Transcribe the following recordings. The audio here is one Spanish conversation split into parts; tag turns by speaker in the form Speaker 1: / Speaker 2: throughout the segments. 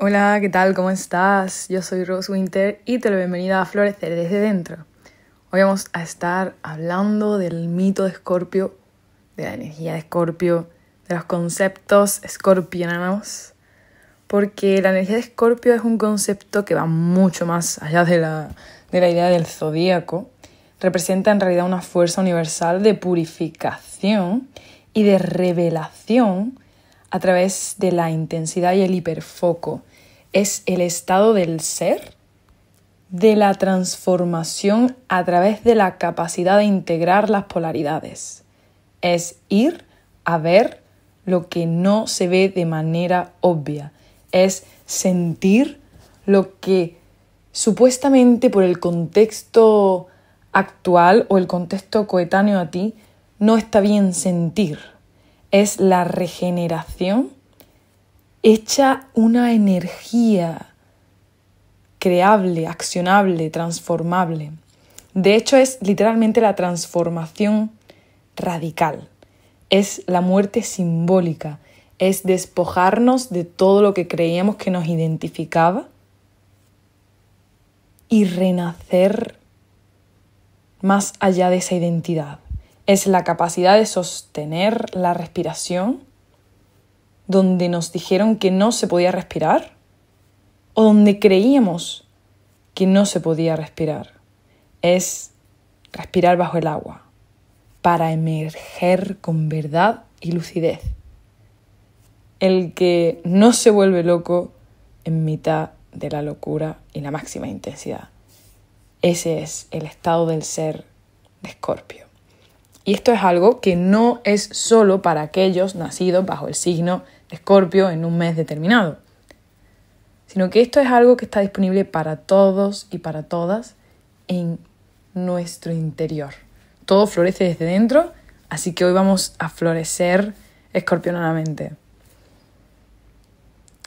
Speaker 1: Hola, ¿qué tal? ¿Cómo estás? Yo soy Rose Winter y te doy la bienvenida a Florecer desde dentro. Hoy vamos a estar hablando del mito de Escorpio, de la energía de Escorpio, de los conceptos escorpianos, porque la energía de Escorpio es un concepto que va mucho más allá de la idea del zodíaco. Representa en realidad una fuerza universal de purificación y de revelación a través de la intensidad y el hiperfoco. Es el estado del ser, de la transformación a través de la capacidad de integrar las polaridades. Es ir a ver lo que no se ve de manera obvia. Es sentir lo que supuestamente por el contexto actual o el contexto coetáneo a ti no está bien sentir. Es la regeneración hecha una energía creable, accionable, transformable. De hecho, es literalmente la transformación radical. Es la muerte simbólica. Es despojarnos de todo lo que creíamos que nos identificaba y renacer más allá de esa identidad. Es la capacidad de sostener la respiración donde nos dijeron que no se podía respirar o donde creíamos que no se podía respirar. Es respirar bajo el agua para emerger con verdad y lucidez. El que no se vuelve loco en mitad de la locura y la máxima intensidad. Ese es el estado del ser de Escorpio. Y esto es algo que no es solo para aquellos nacidos bajo el signo de Escorpio en un mes determinado, sino que esto es algo que está disponible para todos y para todas en nuestro interior. Todo florece desde dentro, así que hoy vamos a florecer escorpionalmente.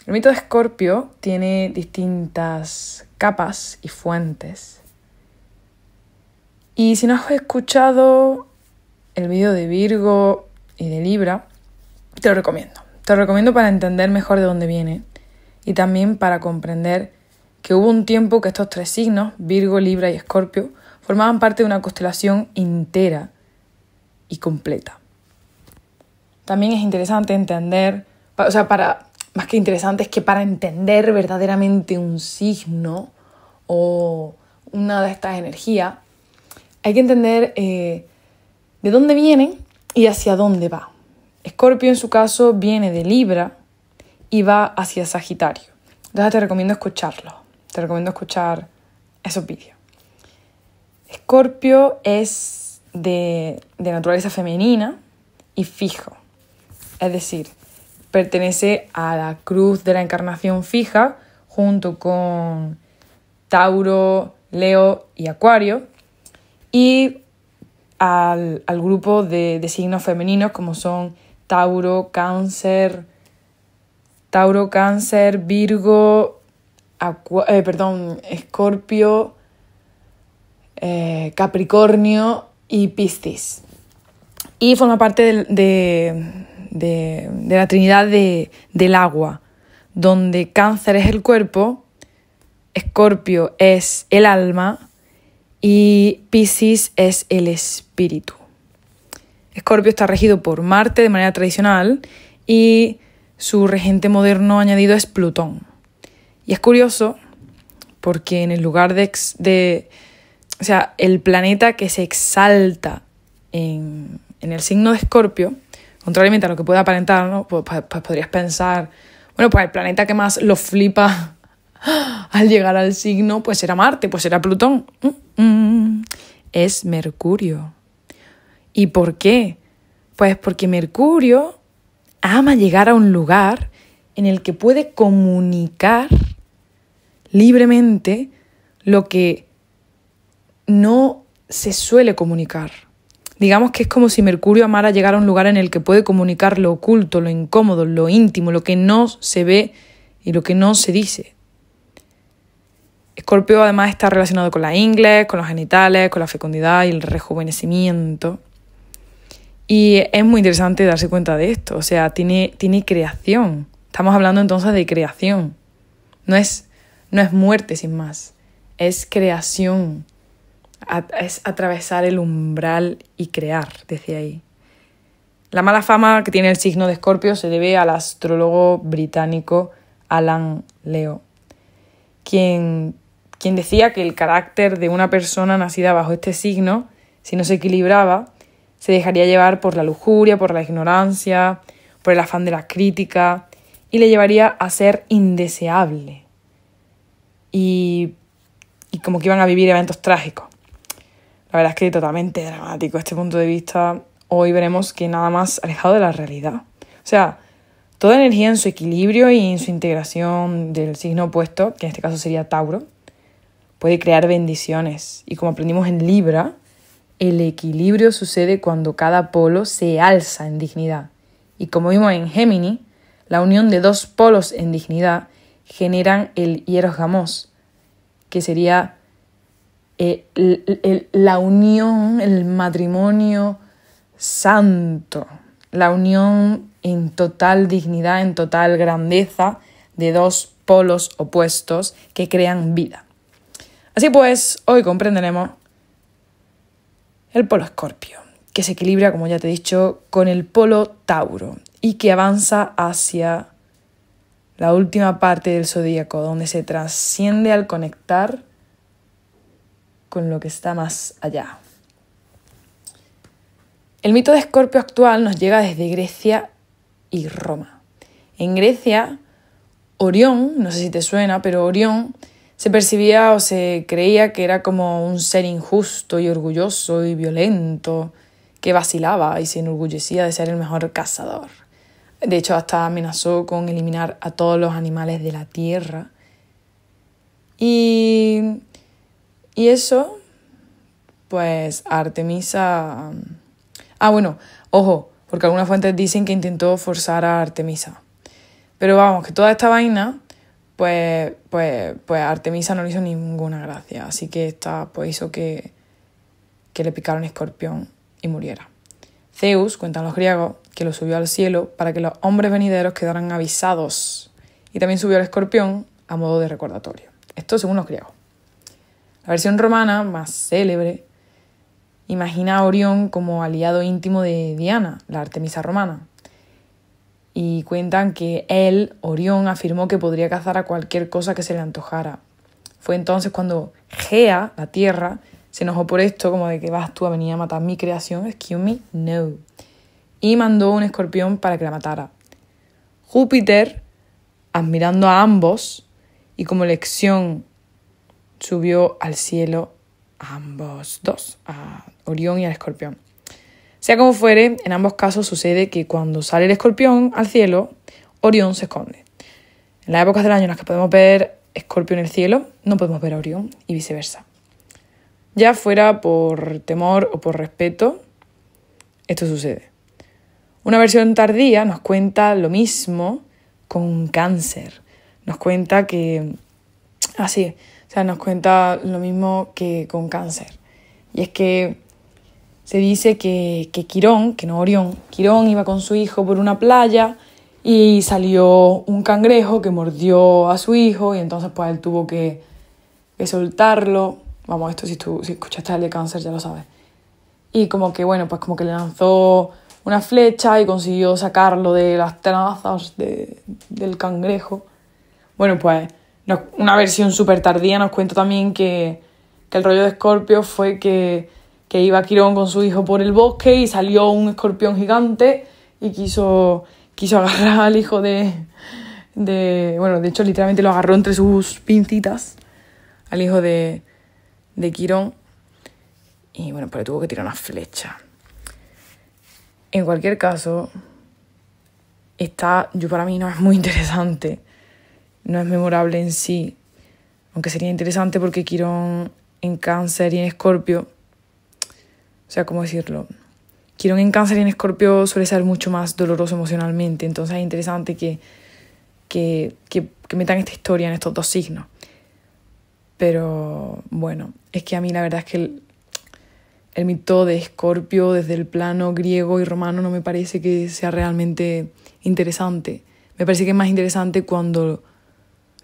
Speaker 1: El mito de Escorpio tiene distintas capas y fuentes. Y si no has escuchado el vídeo de Virgo y de Libra, te lo recomiendo. Te lo recomiendo para entender mejor de dónde viene y también para comprender que hubo un tiempo que estos tres signos, Virgo, Libra y Escorpio, formaban parte de una constelación entera y completa. También es interesante entender, más que interesante, es que para entender verdaderamente un signo o una de estas energías, hay que entender de dónde vienen y hacia dónde va. Escorpio, en su caso, viene de Libra y va hacia Sagitario. Entonces te recomiendo escucharlo. Te recomiendo escuchar esos vídeos. Escorpio es de naturaleza femenina y fijo. Es decir, pertenece a la cruz de la encarnación fija junto con Tauro, Leo y Acuario. Y al grupo de signos femeninos como son Tauro, Cáncer, Virgo, Escorpio, Capricornio y Piscis. Y forma parte de la trinidad del agua, donde Cáncer es el cuerpo, Escorpio es el alma y Piscis es el espíritu. Escorpio está regido por Marte de manera tradicional y su regente moderno añadido es Plutón. Y es curioso porque en el lugar el planeta que se exalta en el signo de Escorpio, contrariamente a lo que pueda aparentar, ¿no? Pues podrías pensar, bueno, pues el planeta que más lo flipa al llegar al signo, pues será Marte, pues será Plutón. Es Mercurio. ¿Y por qué? Pues porque Mercurio ama llegar a un lugar en el que puede comunicar libremente lo que no se suele comunicar. Digamos que es como si Mercurio amara llegar a un lugar en el que puede comunicar lo oculto, lo incómodo, lo íntimo, lo que no se ve y lo que no se dice. Escorpio además está relacionado con la ingle, con los genitales, con la fecundidad y el rejuvenecimiento. Y es muy interesante darse cuenta de esto. O sea, tiene creación. Estamos hablando entonces de creación. No es muerte sin más, es creación, es atravesar el umbral y crear, decía ahí. La mala fama que tiene el signo de Escorpio se debe al astrólogo británico Alan Leo, quien decía que el carácter de una persona nacida bajo este signo, si no se equilibraba, se dejaría llevar por la lujuria, por la ignorancia, por el afán de la crítica, y le llevaría a ser indeseable. Y como que iban a vivir eventos trágicos. La verdad es que totalmente dramático este punto de vista. Hoy veremos que nada más alejado de la realidad. O sea, toda energía en su equilibrio y en su integración del signo opuesto, que en este caso sería Tauro, puede crear bendiciones. Y como aprendimos en Libra, el equilibrio sucede cuando cada polo se alza en dignidad. Y como vimos en Géminis, la unión de dos polos en dignidad generan el hieros gamos, que sería la unión, el matrimonio santo, la unión en total dignidad, en total grandeza de dos polos opuestos que crean vida. Así pues, hoy comprenderemos el polo Escorpio, que se equilibra, como ya te he dicho, con el polo Tauro y que avanza hacia la última parte del zodíaco, donde se trasciende al conectar con lo que está más allá. El mito de Escorpio actual nos llega desde Grecia y Roma. En Grecia, Orión, no sé si te suena, pero Orión se percibía o se creía que era como un ser injusto y orgulloso y violento, que vacilaba y se enorgullecía de ser el mejor cazador. De hecho, hasta amenazó con eliminar a todos los animales de la tierra. Y eso, pues Artemisa... ojo, porque algunas fuentes dicen que intentó forzar a Artemisa. Pero vamos, que toda esta vaina, pues a Artemisa no le hizo ninguna gracia. Así que esta pues hizo que le picara un escorpión y muriera. Zeus, cuentan los griegos, que lo subió al cielo para que los hombres venideros quedaran avisados. Y también subió al escorpión a modo de recordatorio. Esto según los griegos. La versión romana, más célebre, imagina a Orión como aliado íntimo de Diana, la Artemisa romana. Y cuentan que él, Orión, afirmó que podría cazar a cualquier cosa que se le antojara. Fue entonces cuando Gea, la tierra, se enojó por esto, como de que vas tú a venir a matar mi creación, excuse me, no. Y mandó un escorpión para que la matara. Júpiter, admirando a ambos, y como lección subió al cielo a ambos dos, a Orión y al escorpión. Sea como fuere, en ambos casos sucede que cuando sale el escorpión al cielo, Orión se esconde. En las épocas del año en las que podemos ver Escorpio en el cielo, no podemos ver a Orión y viceversa. Ya fuera por temor o por respeto, esto sucede. Una versión tardía nos cuenta lo mismo con Cáncer. Nos cuenta que... nos cuenta lo mismo que con Cáncer. Y es que se dice que Quirón, que no Orión, Quirón iba con su hijo por una playa y salió un cangrejo que mordió a su hijo y entonces pues él tuvo que soltarlo. Vamos, esto si escuchaste el de Cáncer ya lo sabes. Y como que le lanzó una flecha y consiguió sacarlo de las tenazas del cangrejo. Bueno, pues una versión súper tardía nos cuenta también que el rollo de Escorpio fue que iba Quirón con su hijo por el bosque y salió un escorpión gigante y quiso agarrar al hijo de hecho literalmente lo agarró entre sus pincitas al hijo de Quirón y pues le tuvo que tirar una flecha. En cualquier caso, para mí no es muy interesante, no es memorable en sí, aunque sería interesante porque Quirón en Cáncer y en Escorpio, o sea, ¿cómo decirlo? Quirón en Cáncer y en Escorpio suele ser mucho más doloroso emocionalmente, entonces es interesante que metan esta historia en estos dos signos. Pero bueno, es que a mí la verdad es que el mito de Escorpio desde el plano griego y romano no me parece que sea realmente interesante. Me parece que es más interesante cuando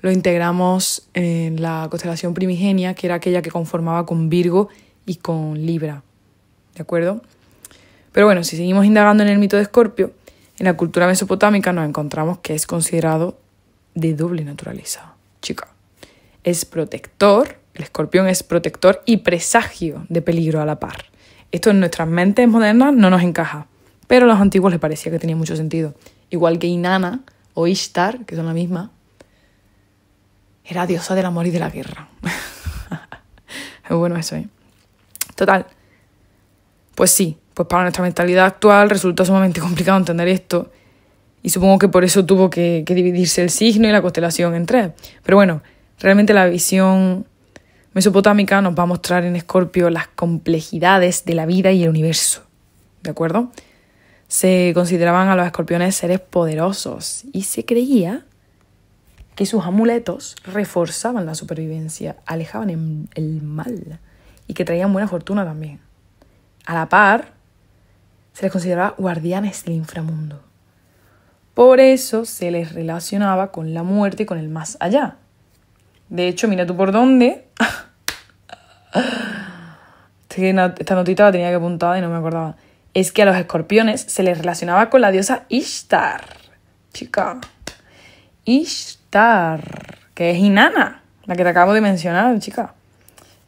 Speaker 1: lo integramos en la constelación primigenia, que era aquella que conformaba con Virgo y con Libra, ¿de acuerdo? Pero bueno, si seguimos indagando en el mito de Escorpio, en la cultura mesopotámica nos encontramos que es considerado de doble naturaleza. Chica, es protector, el escorpión es protector y presagio de peligro a la par. Esto en nuestras mentes modernas no nos encaja, pero a los antiguos les parecía que tenía mucho sentido. Igual que Inanna o Ishtar, que son la misma, era diosa del amor y de la guerra. Es bueno eso, ¿eh? Total. Pues sí, pues para nuestra mentalidad actual resulta sumamente complicado entender esto y supongo que por eso tuvo que dividirse el signo y la constelación en tres. Pero bueno, realmente la visión mesopotámica nos va a mostrar en Escorpio las complejidades de la vida y el universo, ¿de acuerdo? Se consideraban a los escorpiones seres poderosos y se creía que sus amuletos reforzaban la supervivencia, alejaban el mal y que traían buena fortuna también. A la par, se les consideraba guardianes del inframundo. Por eso se les relacionaba con la muerte y con el más allá. De hecho, mira tú por dónde. Esta notita la tenía que apuntar y no me acordaba. Es que a los escorpiones se les relacionaba con la diosa Ishtar. Chica. Ishtar, que es Inanna, la que te acabo de mencionar, chica.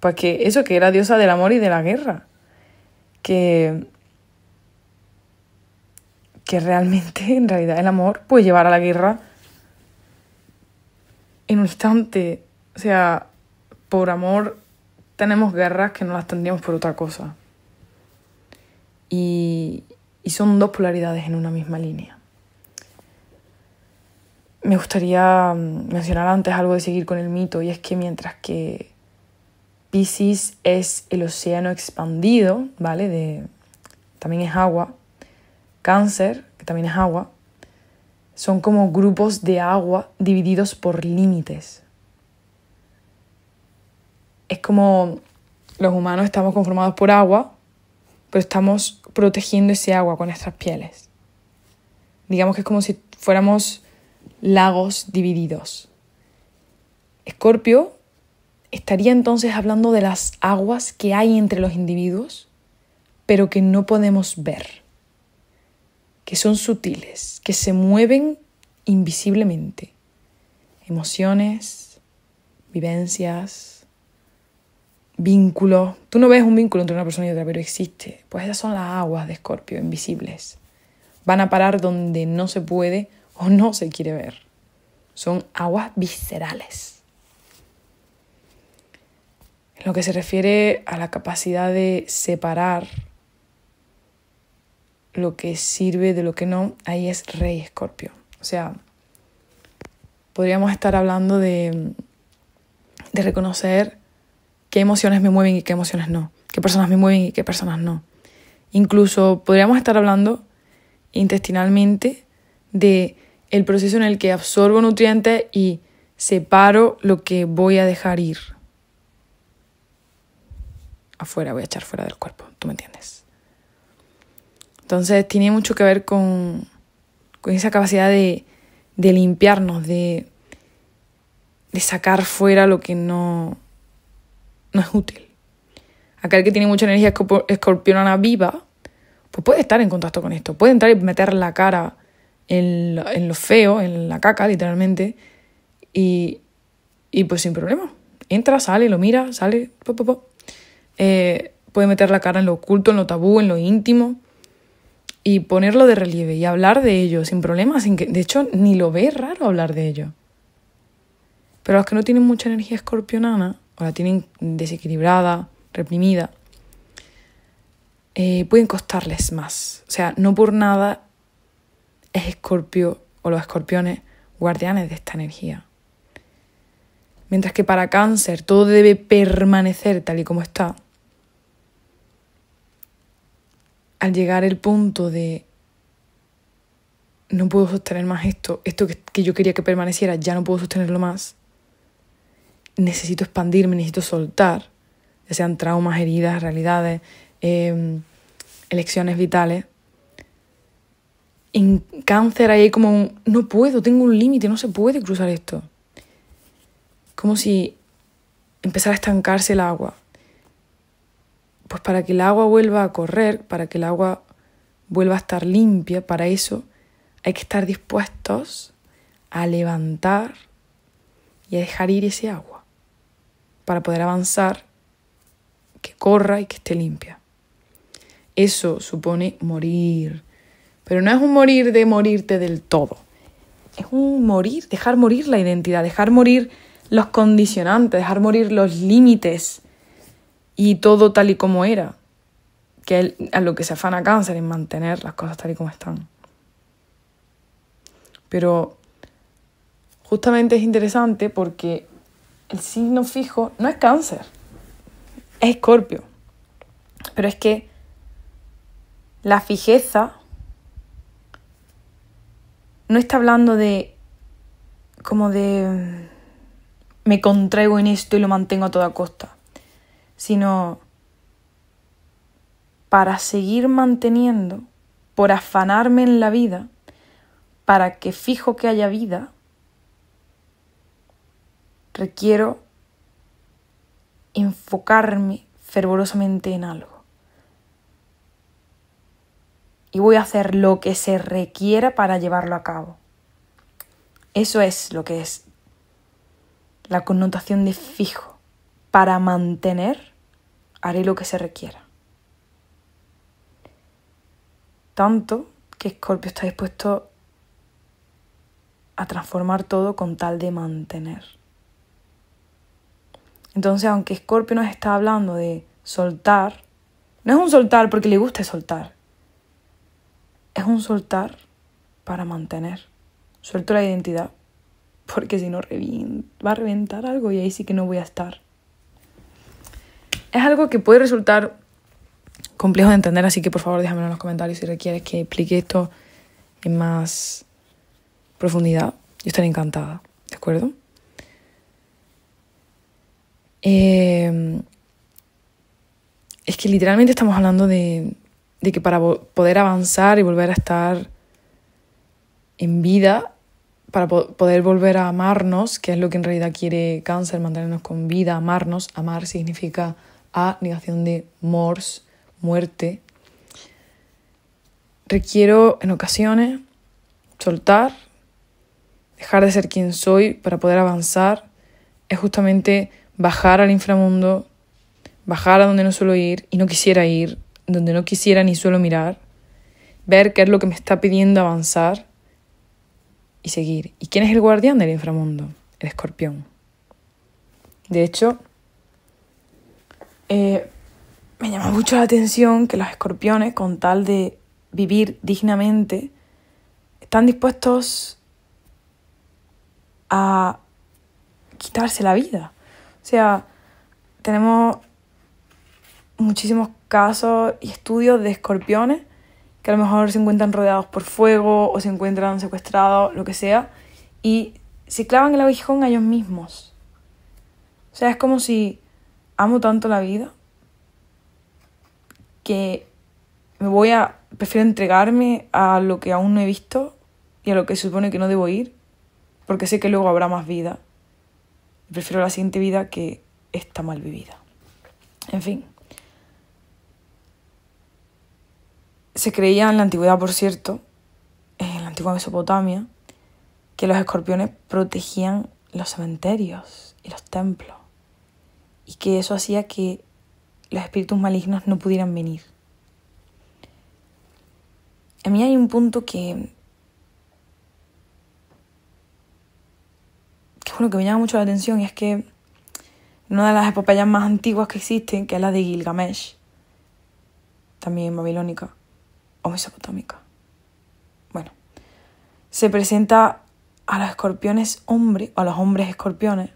Speaker 1: Pues que eso, que era diosa del amor y de la guerra. Que realmente, en realidad, el amor puede llevar a la guerra en un instante. O sea, por amor tenemos guerras que no las tendríamos por otra cosa. Y son dos polaridades en una misma línea. Me gustaría mencionar antes algo de seguir con el mito, y es que mientras que Piscis es el océano expandido, ¿vale? También es agua. Cáncer, que también es agua, son como grupos de agua divididos por límites. Es como los humanos estamos conformados por agua, pero estamos protegiendo ese agua con nuestras pieles. Digamos que es como si fuéramos lagos divididos. Escorpio estaría entonces hablando de las aguas que hay entre los individuos, pero que no podemos ver, que son sutiles, que se mueven invisiblemente. Emociones, vivencias, vínculos. Tú no ves un vínculo entre una persona y otra, pero existe. Pues esas son las aguas de Escorpio, invisibles. Van a parar donde no se puede o no se quiere ver. Son aguas viscerales. En lo que se refiere a la capacidad de separar lo que sirve de lo que no, ahí es Rey Escorpio. O sea, podríamos estar hablando de reconocer qué emociones me mueven y qué emociones no, qué personas me mueven y qué personas no. Incluso podríamos estar hablando intestinalmente de el proceso en el que absorbo nutrientes y separo lo que voy a dejar ir afuera, voy a echar fuera del cuerpo, ¿tú me entiendes? Entonces tiene mucho que ver con esa capacidad de limpiarnos, de sacar fuera lo que no es útil. Aquel que tiene mucha energía escorpiona viva, pues puede estar en contacto con esto. Puede entrar y meter la cara en lo feo, en la caca, literalmente, y pues sin problema. Entra, sale, lo mira, sale, puede meter la cara en lo oculto, en lo tabú, en lo íntimo, y ponerlo de relieve y hablar de ello sin problema, sin que, de hecho, ni lo ve raro hablar de ello. Pero los que no tienen mucha energía escorpionana, o la tienen desequilibrada, reprimida, pueden costarles más. O sea, no por nada es Escorpio o los escorpiones guardianes de esta energía. Mientras que para Cáncer todo debe permanecer tal y como está, al llegar el punto de no puedo sostener más esto que yo quería que permaneciera, ya no puedo sostenerlo más, necesito expandirme, necesito soltar, ya sean traumas, heridas, realidades, elecciones vitales. En Cáncer hay como no puedo, tengo un límite, no se puede cruzar esto. como si empezara a estancarse el agua. Pues para que el agua vuelva a correr, para que el agua vuelva a estar limpia, para eso hay que estar dispuestos a levantar y a dejar ir ese agua para poder avanzar, que corra y que esté limpia. Eso supone morir, pero no es un morir de morirte del todo. Es un morir, dejar morir la identidad, dejar morir los condicionantes, dejar morir los límites y todo tal y como era, que es a lo que se afana Cáncer, en mantener las cosas tal y como están. Pero justamente es interesante porque el signo fijo no es Cáncer, es Escorpio. Pero es que la fijeza no está hablando de como de me contraigo en esto y lo mantengo a toda costa, sino para seguir manteniendo, por afanarme en la vida, para que fijo que haya vida, requiero enfocarme fervorosamente en algo. Y voy a hacer lo que se requiera para llevarlo a cabo. Eso es lo que es la connotación de fijo. Para mantener, haré lo que se requiera. Tanto que Escorpio está dispuesto a transformar todo con tal de mantener. Entonces, aunque Escorpio nos está hablando de soltar, no es un soltar porque le guste soltar. Es un soltar para mantener. Suelto la identidad, porque si no va a reventar algo y ahí sí que no voy a estar. Es algo que puede resultar complejo de entender, así que por favor déjamelo en los comentarios si requieres que explique esto en más profundidad. Yo estaré encantada, ¿de acuerdo? Es que literalmente estamos hablando de que para poder avanzar y volver a estar en vida, para poder volver a amarnos, que es lo que en realidad quiere Cáncer, mantenernos con vida, amarnos. Amar significa negación de mors, muerte. Requiero en ocasiones soltar, dejar de ser quien soy para poder avanzar. Es justamente bajar al inframundo, bajar a donde no suelo ir y no quisiera ir, donde no quisiera ni suelo mirar, ver qué es lo que me está pidiendo avanzar y seguir. ¿Y quién es el guardián del inframundo? El Escorpión. De hecho, me llama mucho la atención que los escorpiones, con tal de vivir dignamente, están dispuestos a quitarse la vida. O sea, tenemos muchísimos casos y estudios de escorpiones que a lo mejor se encuentran rodeados por fuego o se encuentran secuestrados, lo que sea, y se clavan el aguijón a ellos mismos. O sea, es como si amo tanto la vida que prefiero entregarme a lo que aún no he visto y a lo que se supone que no debo ir, porque sé que luego habrá más vida. Prefiero la siguiente vida que esta mal vivida. En fin. Se creía en la antigüedad, por cierto, en la antigua Mesopotamia, que los escorpiones protegían los cementerios y los templos y que eso hacía que los espíritus malignos no pudieran venir. A mí hay un punto que me llama mucho la atención, y es que en una de las epopeyas más antiguas que existen, que es la de Gilgamesh, también babilónica o mesopotámica, bueno, se presenta a los escorpiones hombres, o a los hombres escorpiones,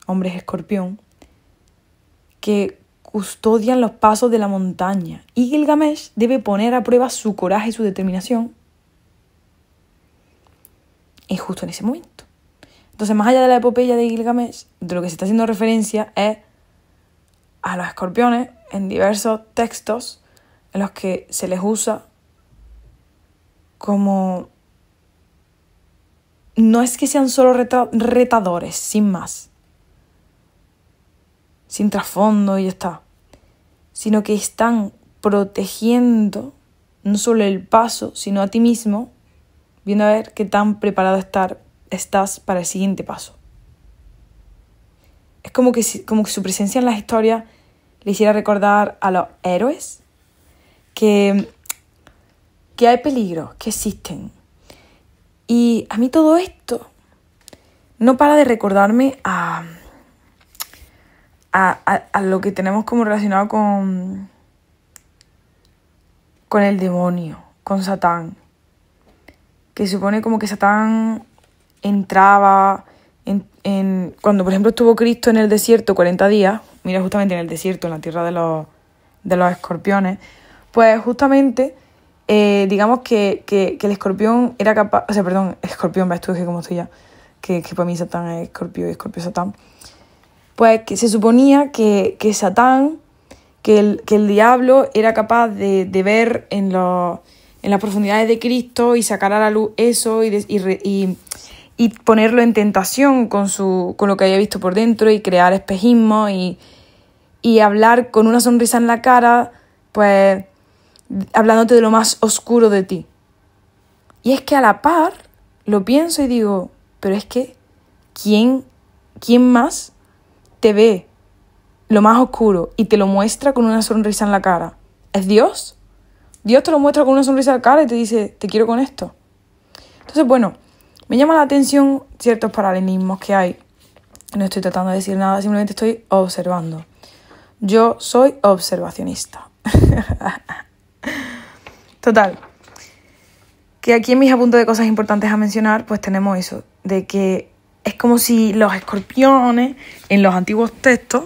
Speaker 1: hombres escorpión, que custodian los pasos de la montaña, y Gilgamesh debe poner a prueba su coraje y su determinación justo en ese momento. Entonces, más allá de la epopeya de Gilgamesh, de lo que se está haciendo referencia es a los escorpiones en diversos textos en los que se les usa como... No es que sean solo retadores, sin más, sin trasfondo y ya está. Sino que están protegiendo no solo el paso, sino a ti mismo, viendo a ver qué tan preparado estás para el siguiente paso. Es como que su presencia en las historias le hiciera recordar a los héroes que hay peligros, que existen. Y a mí todo esto no para de recordarme a lo que tenemos como relacionado con el demonio, con Satán. Que supone como que Satán entraba cuando, por ejemplo, estuvo Cristo en el desierto 40 días, mira, justamente en el desierto, en la tierra de los escorpiones, pues justamente, digamos que el escorpión era capaz, escorpión, ves tú, que como estoy ya, que para mí Satán es escorpio y escorpio Satán, pues que se suponía que Satán, que el diablo era capaz de ver en las profundidades de Cristo y sacar a la luz eso y ponerlo en tentación con lo que había visto por dentro y crear espejismos y hablar con una sonrisa en la cara, pues hablándote de lo más oscuro de ti. Y es que a la par lo pienso y digo, pero es que ¿quién más te ve lo más oscuro y te lo muestra con una sonrisa en la cara? ¿Es Dios? Dios te lo muestra con una sonrisa en la cara y te dice, te quiero con esto. Entonces, bueno, me llama la atención ciertos paralelismos que hay. No estoy tratando de decir nada, simplemente estoy observando. Yo soy observacionista. Total. Que aquí en mis apuntes de cosas importantes a mencionar, pues tenemos eso, de que es como si los escorpiones en los antiguos textos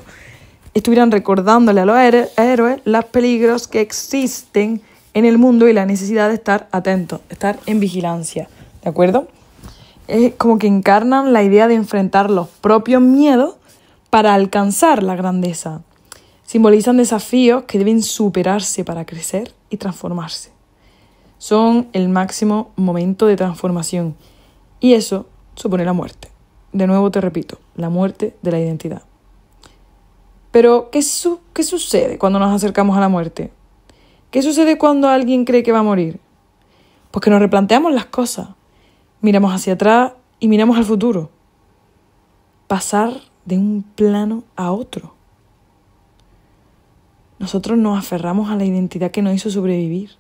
Speaker 1: estuvieran recordándole a los héroes los peligros que existen en el mundo y la necesidad de estar atentos, estar en vigilancia, ¿de acuerdo? Es como que encarnan la idea de enfrentar los propios miedos para alcanzar la grandeza. Simbolizan desafíos que deben superarse para crecer y transformarse. Son el máximo momento de transformación y eso supone la muerte. De nuevo te repito, la muerte de la identidad. Pero, ¿qué sucede cuando nos acercamos a la muerte? ¿Qué sucede cuando alguien cree que va a morir? Pues que nos replanteamos las cosas. Miramos hacia atrás y miramos al futuro. Pasar de un plano a otro. Nosotros nos aferramos a la identidad que nos hizo sobrevivir.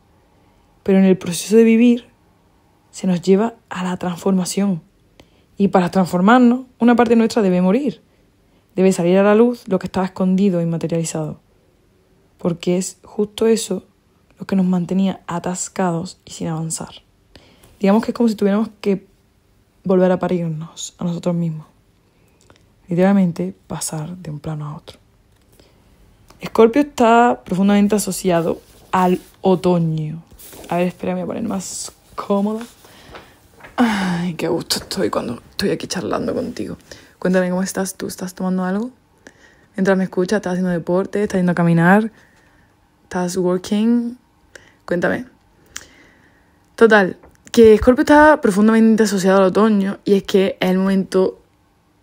Speaker 1: Pero en el proceso de vivir se nos lleva a la transformación. Y para transformarnos, una parte nuestra debe morir. Debe salir a la luz lo que estaba escondido e inmaterializado. Porque es justo eso lo que nos mantenía atascados y sin avanzar. Digamos que es como si tuviéramos que volver a parirnos a nosotros mismos. Literalmente pasar de un plano a otro. Escorpio está profundamente asociado al otoño. A ver, espérame a poner más cómoda. Ay, qué gusto estoy cuando estoy aquí charlando contigo. Cuéntame cómo estás tú. ¿Estás tomando algo? Mientras me escuchas, ¿estás haciendo deporte? ¿Estás yendo a caminar? ¿Estás working? Cuéntame. Total, que Escorpio está profundamente asociado al otoño y es que es el momento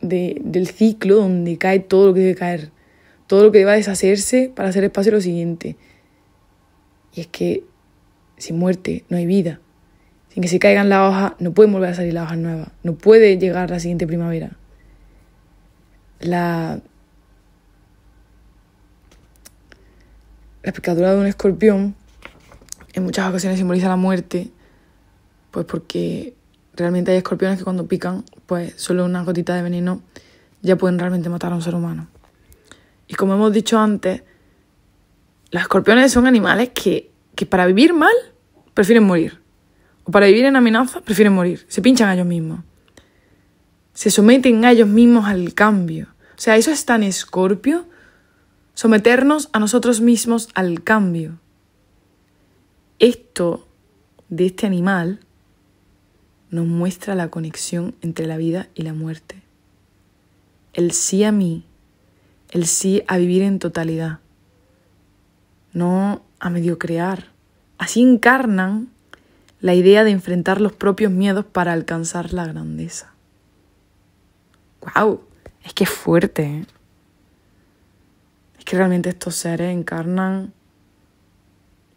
Speaker 1: del ciclo donde cae todo lo que debe caer. Todo lo que deba deshacerse para hacer espacio a lo siguiente. Y es que sin muerte no hay vida. Sin que se caigan las hojas, no pueden volver a salir las hojas nuevas. No puede llegar la siguiente primavera. La picadura de un escorpión en muchas ocasiones simboliza la muerte, pues porque realmente hay escorpiones que cuando pican, pues solo una gotita de veneno ya pueden realmente matar a un ser humano. Y como hemos dicho antes, los escorpiones son animales que para vivir mal prefieren morir. O para vivir en amenaza prefieren morir. Se pinchan a ellos mismos. Se someten a ellos mismos al cambio. O sea, eso es tan Escorpio, someternos a nosotros mismos al cambio. Esto de este animal nos muestra la conexión entre la vida y la muerte. El sí a mí, el sí a vivir en totalidad, no a mediocrear. Así encarnan la idea de enfrentar los propios miedos para alcanzar la grandeza. ¡Guau! Es que es fuerte, ¿eh? que realmente estos seres encarnan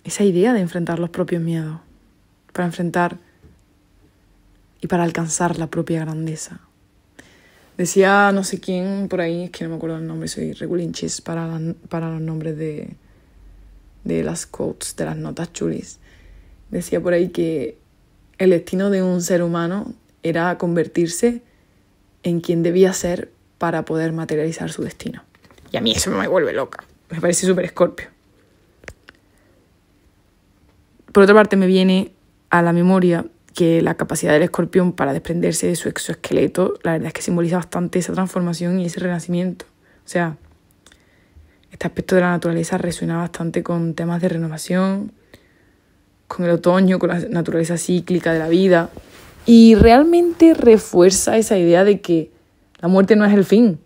Speaker 1: esa idea de enfrentar los propios miedos, para enfrentar y para alcanzar la propia grandeza. Decía no sé quién por ahí, es que no me acuerdo el nombre, soy regulinchis para los nombres de las quotes, de las notas chulis. Decía por ahí que el destino de un ser humano era convertirse en quien debía ser para poder materializar su destino. Y a mí eso me vuelve loca. Me parece súper Escorpio. Por otra parte, me viene a la memoria que la capacidad del escorpión para desprenderse de su exoesqueleto, la verdad es que simboliza bastante esa transformación y ese renacimiento. O sea, este aspecto de la naturaleza resuena bastante con temas de renovación, con el otoño, con la naturaleza cíclica de la vida. Y realmente refuerza esa idea de que la muerte no es el fin,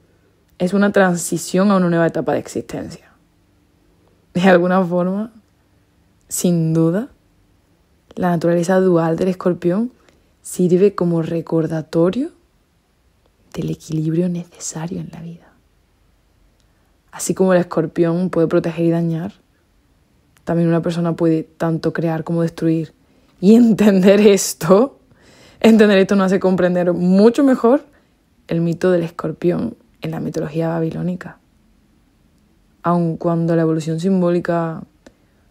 Speaker 1: es una transición a una nueva etapa de existencia. De alguna forma, sin duda, la naturaleza dual del escorpión sirve como recordatorio del equilibrio necesario en la vida. Así como el escorpión puede proteger y dañar, también una persona puede tanto crear como destruir. Y entender esto nos hace comprender mucho mejor el mito del escorpión en la mitología babilónica. Aun cuando la evolución simbólica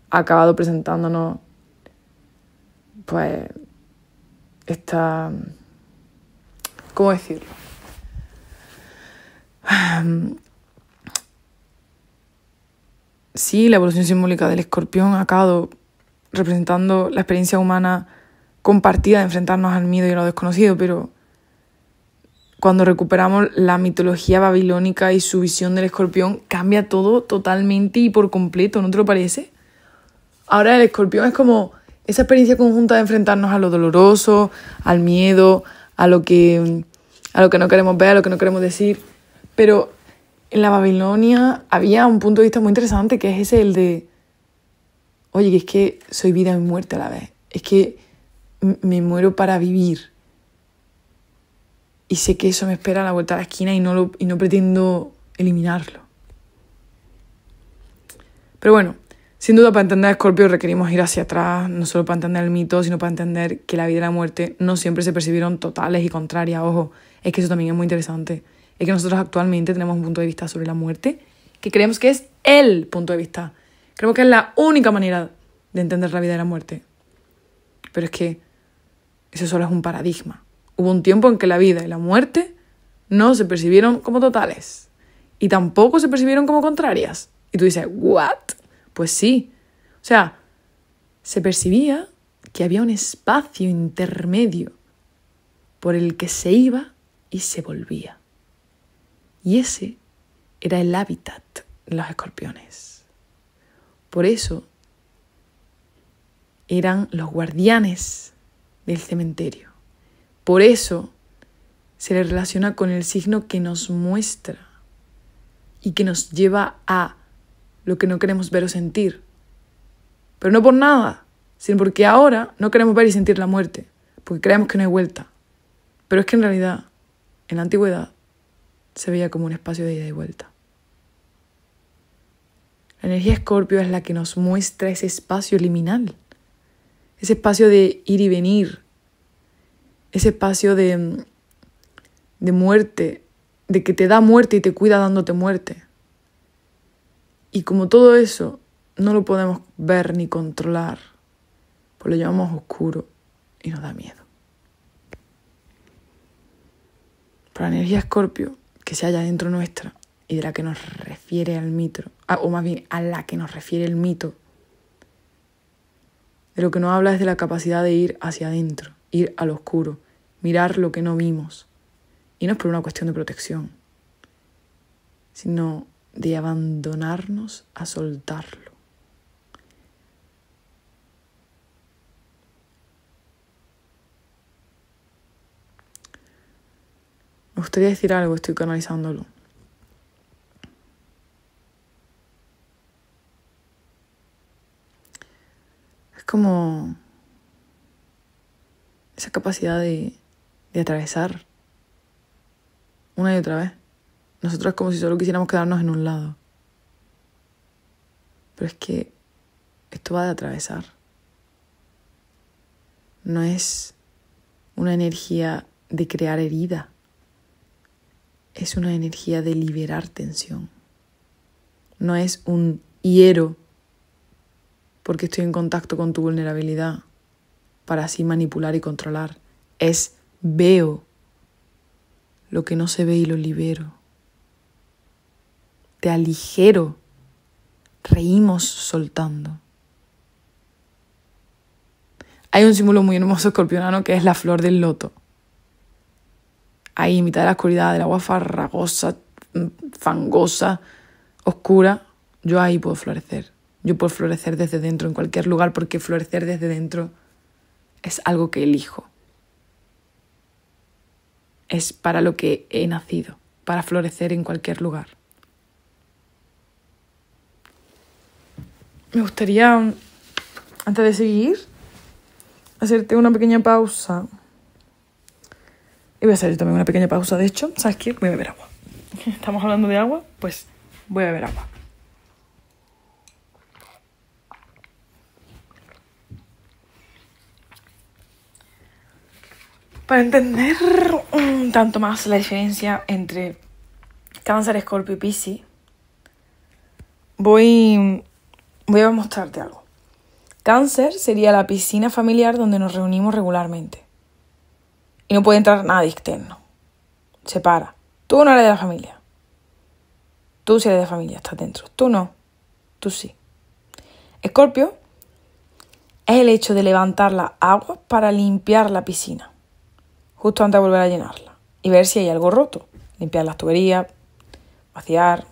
Speaker 1: ha acabado presentándonos pues esta, ¿cómo decirlo? Sí, la evolución simbólica del escorpión ha acabado representando la experiencia humana compartida de enfrentarnos al miedo y a lo desconocido, pero cuando recuperamos la mitología babilónica y su visión del escorpión, cambia todo totalmente y por completo, ¿no te lo parece? Ahora el escorpión es como esa experiencia conjunta de enfrentarnos a lo doloroso, al miedo, a lo que no queremos ver, a lo que no queremos decir. Pero en la Babilonia había un punto de vista muy interesante, que es ese, el de, oye, que es que soy vida y muerte a la vez. Es que me muero para vivir. Y sé que eso me espera a la vuelta de la esquina y no pretendo eliminarlo. Pero bueno, sin duda para entender a Escorpio requerimos ir hacia atrás, no solo para entender el mito, sino para entender que la vida y la muerte no siempre se percibieron totales y contrarias. Ojo, es que eso también es muy interesante. Es que nosotros actualmente tenemos un punto de vista sobre la muerte que creemos que es el punto de vista. Creemos que es la única manera de entender la vida y la muerte. Pero es que eso solo es un paradigma. Hubo un tiempo en que la vida y la muerte no se percibieron como totales y tampoco se percibieron como contrarias. Y tú dices, ¿what? Pues sí. O sea, se percibía que había un espacio intermedio por el que se iba y se volvía. Y ese era el hábitat de los escorpiones. Por eso eran los guardianes del cementerio. Por eso se le relaciona con el signo que nos muestra y que nos lleva a lo que no queremos ver o sentir. Pero no por nada, sino porque ahora no queremos ver y sentir la muerte, porque creemos que no hay vuelta. Pero es que en realidad, en la antigüedad, se veía como un espacio de ida y vuelta. La energía Escorpio es la que nos muestra ese espacio liminal, ese espacio de ir y venir, ese espacio de muerte, de que te da muerte y te cuida dándote muerte. Y como todo eso no lo podemos ver ni controlar, pues lo llamamos oscuro y nos da miedo. Pero la energía Escorpio, que se halla dentro nuestra y de la que nos refiere el mito, o más bien a la que nos refiere el mito, de lo que nos habla es de la capacidad de ir hacia adentro, ir al oscuro, mirar lo que no vimos. Y no es por una cuestión de protección, sino de abandonarnos a soltarlo. Me gustaría decir algo, estoy canalizándolo. Es como esa capacidad de atravesar una y otra vez. Nosotros es como si solo quisiéramos quedarnos en un lado. Pero es que esto va de atravesar. No es una energía de crear herida. Es una energía de liberar tensión. No es un hiero porque estoy en contacto con tu vulnerabilidad para así manipular y controlar. Es veo lo que no se ve y lo libero. Te aligero. Reímos soltando. Hay un símbolo muy hermoso escorpionano que es la flor del loto. Ahí, en mitad de la oscuridad, del agua farragosa, fangosa, oscura, yo ahí puedo florecer. Yo puedo florecer desde dentro, en cualquier lugar, porque florecer desde dentro es algo que elijo. Es para lo que he nacido, para florecer en cualquier lugar. Me gustaría, antes de seguir, hacerte una pequeña pausa. Y voy a hacer también una pequeña pausa, de hecho. ¿Sabes qué? Voy a beber agua. Estamos hablando de agua, pues voy a beber agua. Para entender un tanto más la diferencia entre Cáncer, Escorpio y Piscis, voy a mostrarte algo. Cáncer sería la piscina familiar donde nos reunimos regularmente. Y no puede entrar nadie externo. Separa. Tú no eres de la familia. Tú sí eres de familia, estás dentro. Tú no. Tú sí. Escorpio es el hecho de levantar las aguas para limpiar la piscina, justo antes de volver a llenarla, y ver si hay algo roto. Limpiar las tuberías, vaciar,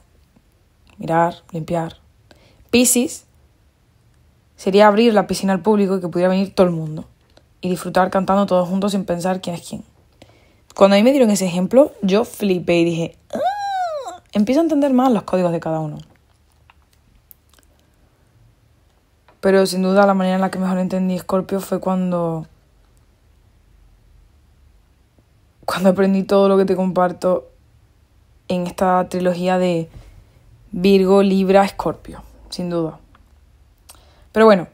Speaker 1: mirar, limpiar. Piscis sería abrir la piscina al público y que pudiera venir todo el mundo y disfrutar cantando todos juntos sin pensar quién es quién. Cuando a mí me dieron ese ejemplo, yo flipé y dije, empiezo a entender más los códigos de cada uno. Pero sin duda la manera en la que mejor entendí Escorpio fue cuando aprendí todo lo que te comparto en esta trilogía de Virgo, Libra, Escorpio, sin duda. Pero bueno,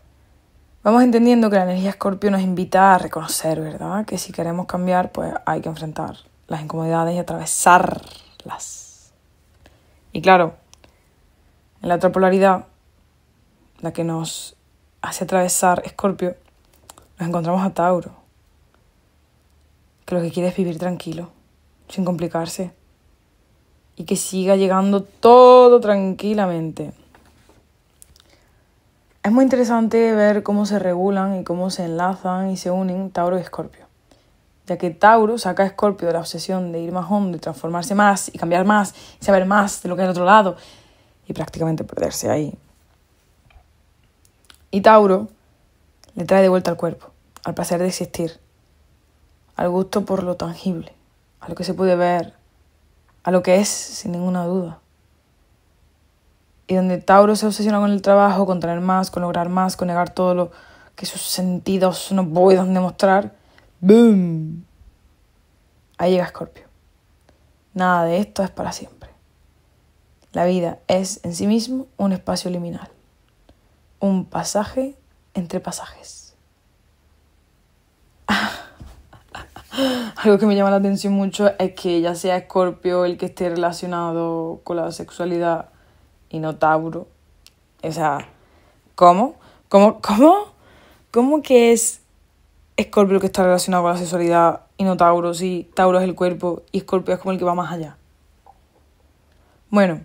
Speaker 1: vamos entendiendo que la energía Escorpio nos invita a reconocer, ¿verdad? Que si queremos cambiar, pues hay que enfrentar las incomodidades y atravesarlas. Y claro, en la otra polaridad, la que nos hace atravesar Escorpio, nos encontramos a Tauro, que lo que quiere es vivir tranquilo, sin complicarse, y que siga llegando todo tranquilamente. Es muy interesante ver cómo se regulan y cómo se enlazan y se unen Tauro y Escorpio, ya que Tauro saca a Escorpio de la obsesión de ir más hondo y transformarse más y cambiar más y saber más de lo que hay al otro lado y prácticamente perderse ahí. Y Tauro le trae de vuelta al cuerpo, al placer de existir, al gusto por lo tangible, a lo que se puede ver, a lo que es sin ninguna duda. Y donde Tauro se obsesiona con el trabajo, con tener más, con lograr más, con negar todo lo que sus sentidos no puedan demostrar, ¡boom! Ahí llega Escorpio. Nada de esto es para siempre. La vida es en sí mismo un espacio liminal, un pasaje entre pasajes. Algo que me llama la atención mucho es que ya sea Escorpio el que esté relacionado con la sexualidad y no Tauro. O sea, ¿cómo? ¿Cómo que es Escorpio el que está relacionado con la sexualidad y no Tauro? Si Tauro es el cuerpo y Escorpio es como el que va más allá. Bueno,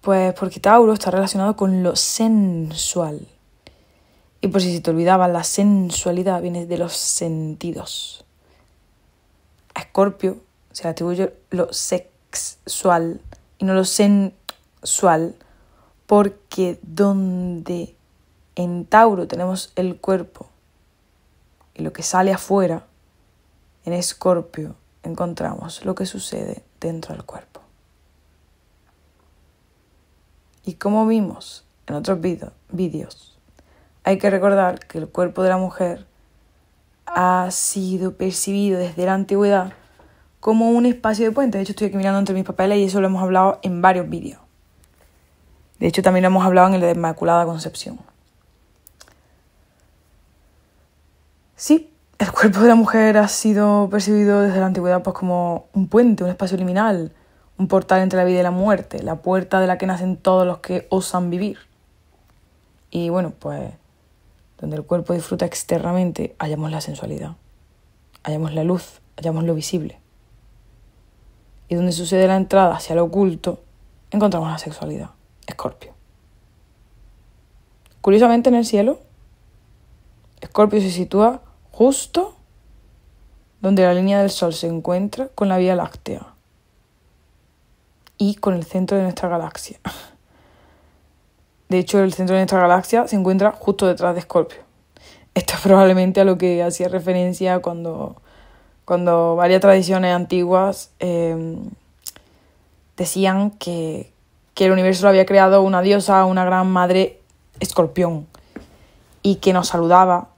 Speaker 1: pues porque Tauro está relacionado con lo sensual. Y por si se te olvidaba, la sensualidad viene de los sentidos. A Escorpio se le atribuye lo sexual y no lo sensual, porque donde en Tauro tenemos el cuerpo y lo que sale afuera, en Escorpio encontramos lo que sucede dentro del cuerpo. Y como vimos en otros vídeos, hay que recordar que el cuerpo de la mujer ha sido percibido desde la antigüedad como un espacio de puente. De hecho, estoy aquí mirando entre mis papeles y eso lo hemos hablado en varios vídeos. De hecho, también lo hemos hablado en el de Inmaculada Concepción. Sí, el cuerpo de la mujer ha sido percibido desde la antigüedad pues, como un puente, un espacio liminal, un portal entre la vida y la muerte, la puerta de la que nacen todos los que osan vivir. Y bueno, pues donde el cuerpo disfruta externamente, hallamos la sensualidad, hallamos la luz, hallamos lo visible. Y donde sucede la entrada hacia lo oculto, encontramos la sexualidad, Escorpio. Curiosamente en el cielo, Escorpio se sitúa justo donde la línea del Sol se encuentra con la Vía Láctea y con el centro de nuestra galaxia. De hecho, el centro de nuestra galaxia se encuentra justo detrás de Escorpio. Esto es probablemente a lo que hacía referencia cuando varias tradiciones antiguas decían que el universo lo había creado una diosa, una gran madre escorpión, y que nos saludaba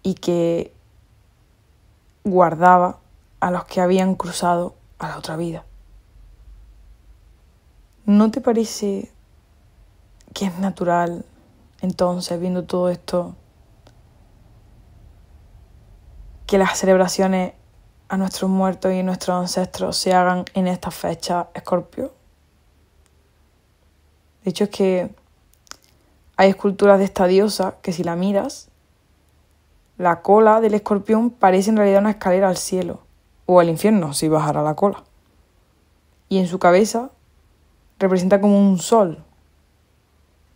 Speaker 1: y que guardaba a los que habían cruzado a la otra vida. ¿No te parece que es natural, entonces, viendo todo esto, que las celebraciones a nuestros muertos y a nuestros ancestros se hagan en esta fecha, Escorpio? De hecho, es que hay esculturas de esta diosa que si la miras, la cola del escorpión parece en realidad una escalera al cielo o al infierno si bajara la cola. Y en su cabeza representa como un sol,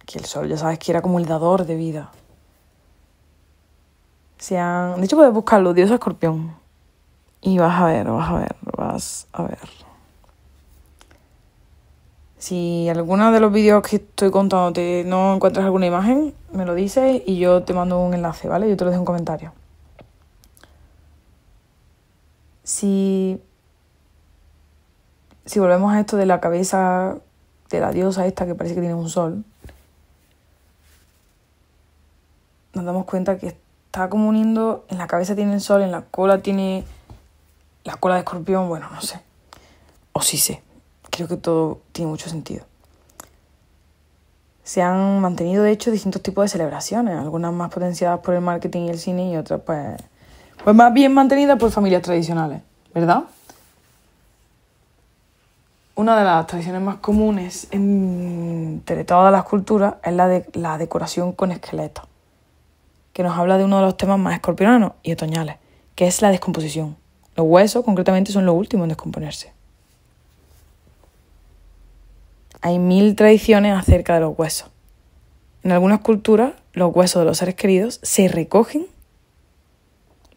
Speaker 1: que el sol ya sabes que era como el dador de vida. De hecho puedes buscarlo, diosa escorpión, y vas a ver. Si alguno de los vídeos que estoy contándote no encuentras alguna imagen, me lo dices y yo te mando un enlace, ¿vale? Yo te lo dejo en comentarios. Si volvemos a esto de la cabeza de la diosa esta que parece que tiene un sol, nos damos cuenta que está como uniendo, en la cabeza tiene el sol, en la cola tiene la cola de escorpión, bueno, no sé. O sí sé. Creo que todo tiene mucho sentido. Se han mantenido, de hecho, distintos tipos de celebraciones, algunas más potenciadas por el marketing y el cine y otras, pues más bien mantenidas por familias tradicionales, ¿verdad? Una de las tradiciones más comunes entre todas las culturas es la decoración con esqueletos, que nos habla de uno de los temas más escorpionanos y otoñales, que es la descomposición. Los huesos, concretamente, son los últimos en descomponerse. Hay 1000 tradiciones acerca de los huesos. En algunas culturas, los huesos de los seres queridos se recogen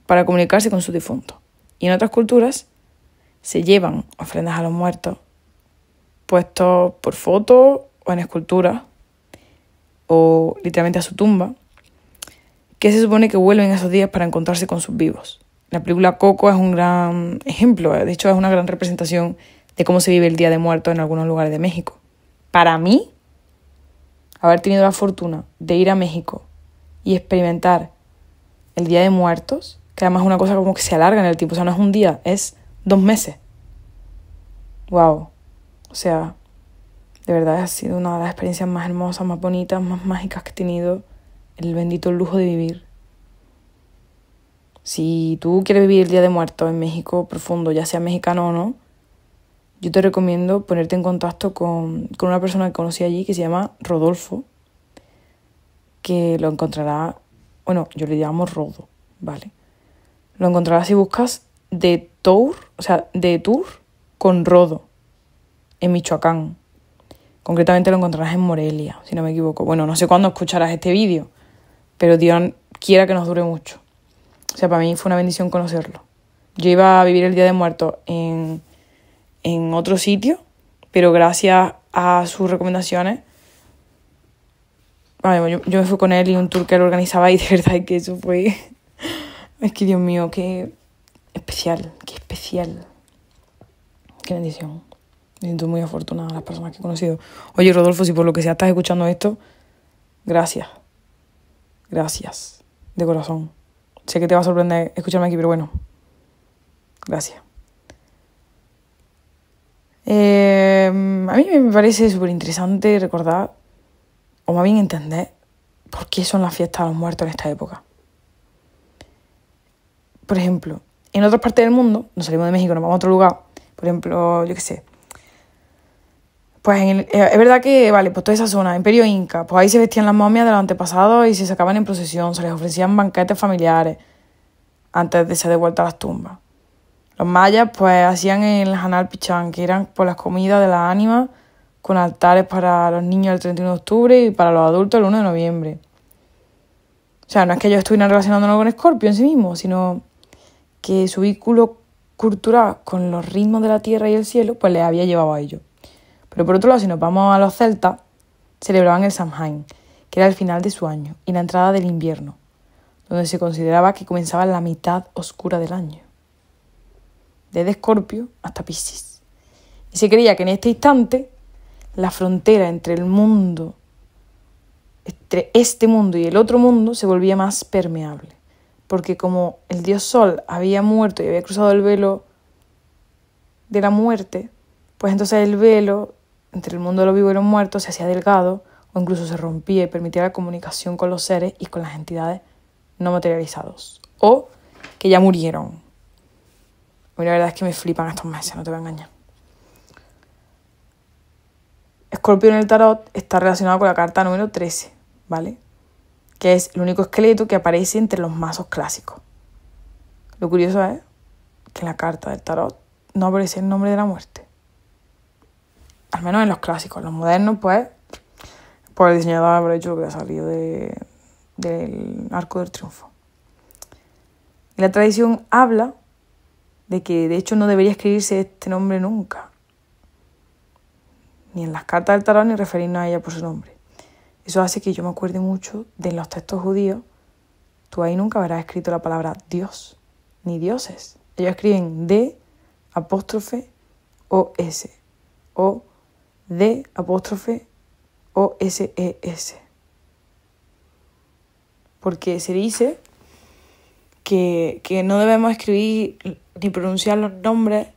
Speaker 1: para comunicarse con sus difuntos. Y en otras culturas, se llevan ofrendas a los muertos puestos por fotos o en esculturas o literalmente a su tumba, que se supone que vuelven esos días para encontrarse con sus vivos. La película Coco es un gran ejemplo, de hecho es una gran representación de cómo se vive el Día de Muertos en algunos lugares de México. Para mí, haber tenido la fortuna de ir a México y experimentar el Día de Muertos, que además es una cosa como que se alarga en el tiempo, o sea, no es un día, es 2 meses. Wow. O sea, de verdad ha sido una de las experiencias más hermosas, más bonitas, más mágicas que he tenido, el bendito lujo de vivir. Si tú quieres vivir el Día de Muertos en México profundo, ya sea mexicano o no, yo te recomiendo ponerte en contacto con una persona que conocí allí que se llama Rodolfo, que lo encontrará, bueno, yo le llamo Rodo, ¿vale? Lo encontrarás si buscas de Tour con Rodo, en Michoacán. Concretamente lo encontrarás en Morelia, si no me equivoco. Bueno, no sé cuándo escucharás este vídeo, pero Dios quiera que nos dure mucho. O sea, para mí fue una bendición conocerlo. Yo iba a vivir el Día de Muertos en otro sitio, pero gracias a sus recomendaciones, yo me fui con él y un tour que él organizaba y de verdad que eso fue... Es que Dios mío, qué especial, qué bendición. Me siento muy afortunada a las personas que he conocido. Oye, Rodolfo, si por lo que sea estás escuchando esto, gracias, de corazón. Sé que te va a sorprender escucharme aquí, pero bueno, gracias. A mí mí me parece súper interesante recordar, o más bien entender, por qué son las fiestas de los muertos en esta época. Por ejemplo, en otras partes del mundo, nos salimos de México, nos vamos a otro lugar, por ejemplo, yo qué sé, pues es verdad que, vale, pues toda esa zona, Imperio Inca, pues ahí se vestían las momias de los antepasados y se sacaban en procesión, se les ofrecían banquetes familiares antes de ser devueltas a las tumbas. Los mayas, pues, hacían el Hanal Pichán, que eran por las comidas de las ánimas, con altares para los niños el 31 de octubre y para los adultos el 1 de noviembre. O sea, no es que ellos estuvieran relacionándonos con Escorpio en sí mismo, sino que su vínculo cultural con los ritmos de la tierra y el cielo, pues les había llevado a ello. Pero por otro lado, si nos vamos a los celtas, celebraban el Samhain, que era el final de su año y la entrada del invierno, donde se consideraba que comenzaba la mitad oscura del año, desde Escorpio hasta Piscis. Y se creía que en este instante la frontera entre el mundo, entre este mundo y el otro mundo, se volvía más permeable, porque como el dios Sol había muerto y había cruzado el velo de la muerte, pues entonces el velo entre el mundo de los vivos y los muertos se hacía delgado o incluso se rompía y permitía la comunicación con los seres y con las entidades no materializados o que ya murieron. Y la verdad es que me flipan estos meses, no te voy a engañar. Escorpio en el tarot está relacionado con la carta número 13, ¿vale? Que es el único esqueleto que aparece entre los mazos clásicos. Lo curioso es que en la carta del tarot no aparece el nombre de la muerte. Al menos en los clásicos. Los modernos, pues, por el diseñador habrá hecho lo que ha salido del Arco del Triunfo. Y la tradición habla de que, de hecho, no debería escribirse este nombre nunca. Ni en las cartas del tarot, ni referirnos a ella por su nombre. Eso hace que yo me acuerde mucho de los textos judíos. Tú ahí nunca verás escrito la palabra Dios, ni dioses. Ellos escriben D, apóstrofe, O-S, o D, apóstrofe, O-S-E-S. Porque se dice que no debemos escribir ni pronunciar los nombres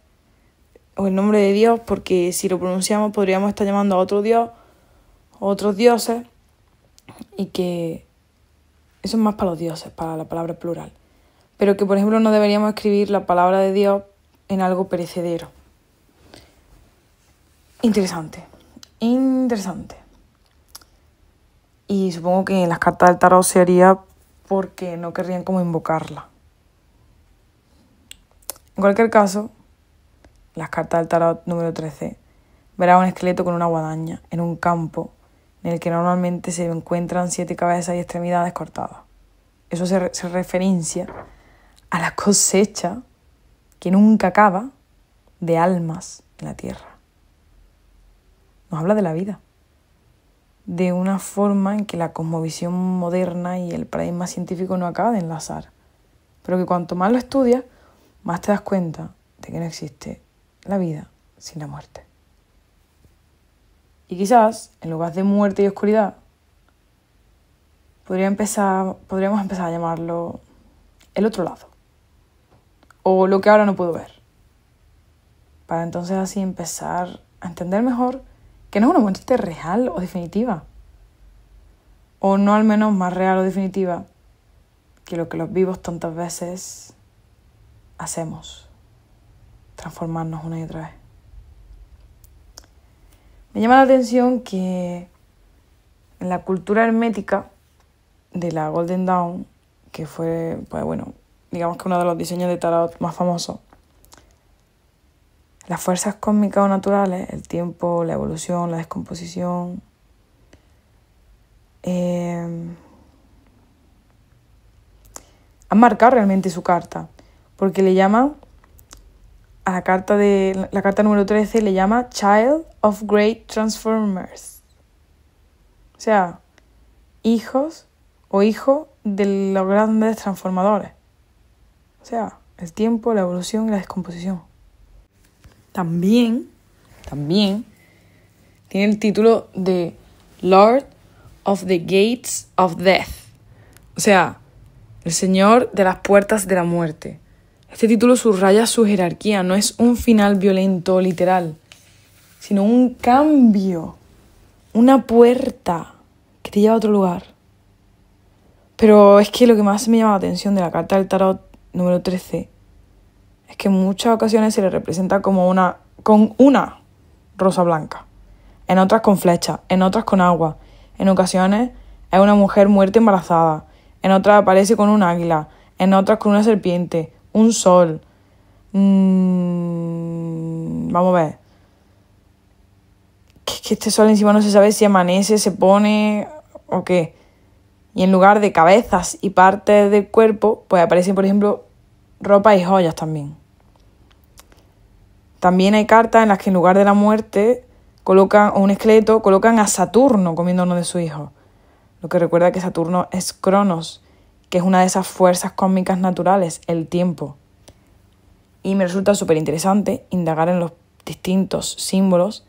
Speaker 1: o el nombre de Dios, porque si lo pronunciamos podríamos estar llamando a otro Dios o otros dioses, y que eso es más para los dioses, para la palabra plural. Pero que, por ejemplo, no deberíamos escribir la palabra de Dios en algo perecedero. Interesante. Y supongo que en las cartas del tarot se haría porque no querrían como invocarla. En cualquier caso, las cartas del tarot número 13 verá un esqueleto con una guadaña en un campo en el que normalmente se encuentran 7 cabezas y extremidades cortadas. Eso se referencia a la cosecha que nunca acaba de almas en la tierra. Nos habla de la vida, de una forma en que la cosmovisión moderna y el paradigma científico no acaba de enlazar, pero que cuanto más lo estudias, más te das cuenta de que no existe la vida sin la muerte. Y quizás, en lugar de muerte y oscuridad, podríamos empezar a llamarlo el otro lado, o lo que ahora no puedo ver, para entonces así empezar a entender mejor que no es una muerte real o definitiva, o no al menos más real o definitiva que lo que los vivos tantas veces hacemos, transformarnos una y otra vez. Me llama la atención que en la cultura hermética de la Golden Dawn, que fue, pues bueno, digamos que uno de los diseños de tarot más famosos, las fuerzas cósmicas o naturales, el tiempo, la evolución, la descomposición, han marcado realmente su carta, porque le llaman a la carta número 13 le llama Child of Great Transformers. O sea, hijos o hijo de los grandes transformadores. O sea, el tiempo, la evolución y la descomposición. También tiene el título de Lord of the Gates of Death. O sea, el Señor de las Puertas de la Muerte. Este título subraya su jerarquía, no es un final violento o literal. sino un cambio, una puerta que te lleva a otro lugar. Pero es que lo que más me llama la atención de la carta del tarot número 13 es que en muchas ocasiones se le representa como con una rosa blanca, en otras con flecha, en otras con agua, en ocasiones es una mujer muerta embarazada, en otras aparece con un águila, en otras con una serpiente, un sol. Vamos a ver. Que este sol encima no se sabe si amanece, se pone o qué. Y en lugar de cabezas y partes del cuerpo, pues aparecen, por ejemplo, ropa y joyas también. También hay cartas en las que en lugar de la muerte colocan, o un esqueleto, colocan a Saturno comiendo uno de sus hijos. Lo que recuerda que Saturno es Cronos, que es una de esas fuerzas cósmicas naturales, el tiempo. Y me resulta súper interesante indagar en los distintos símbolos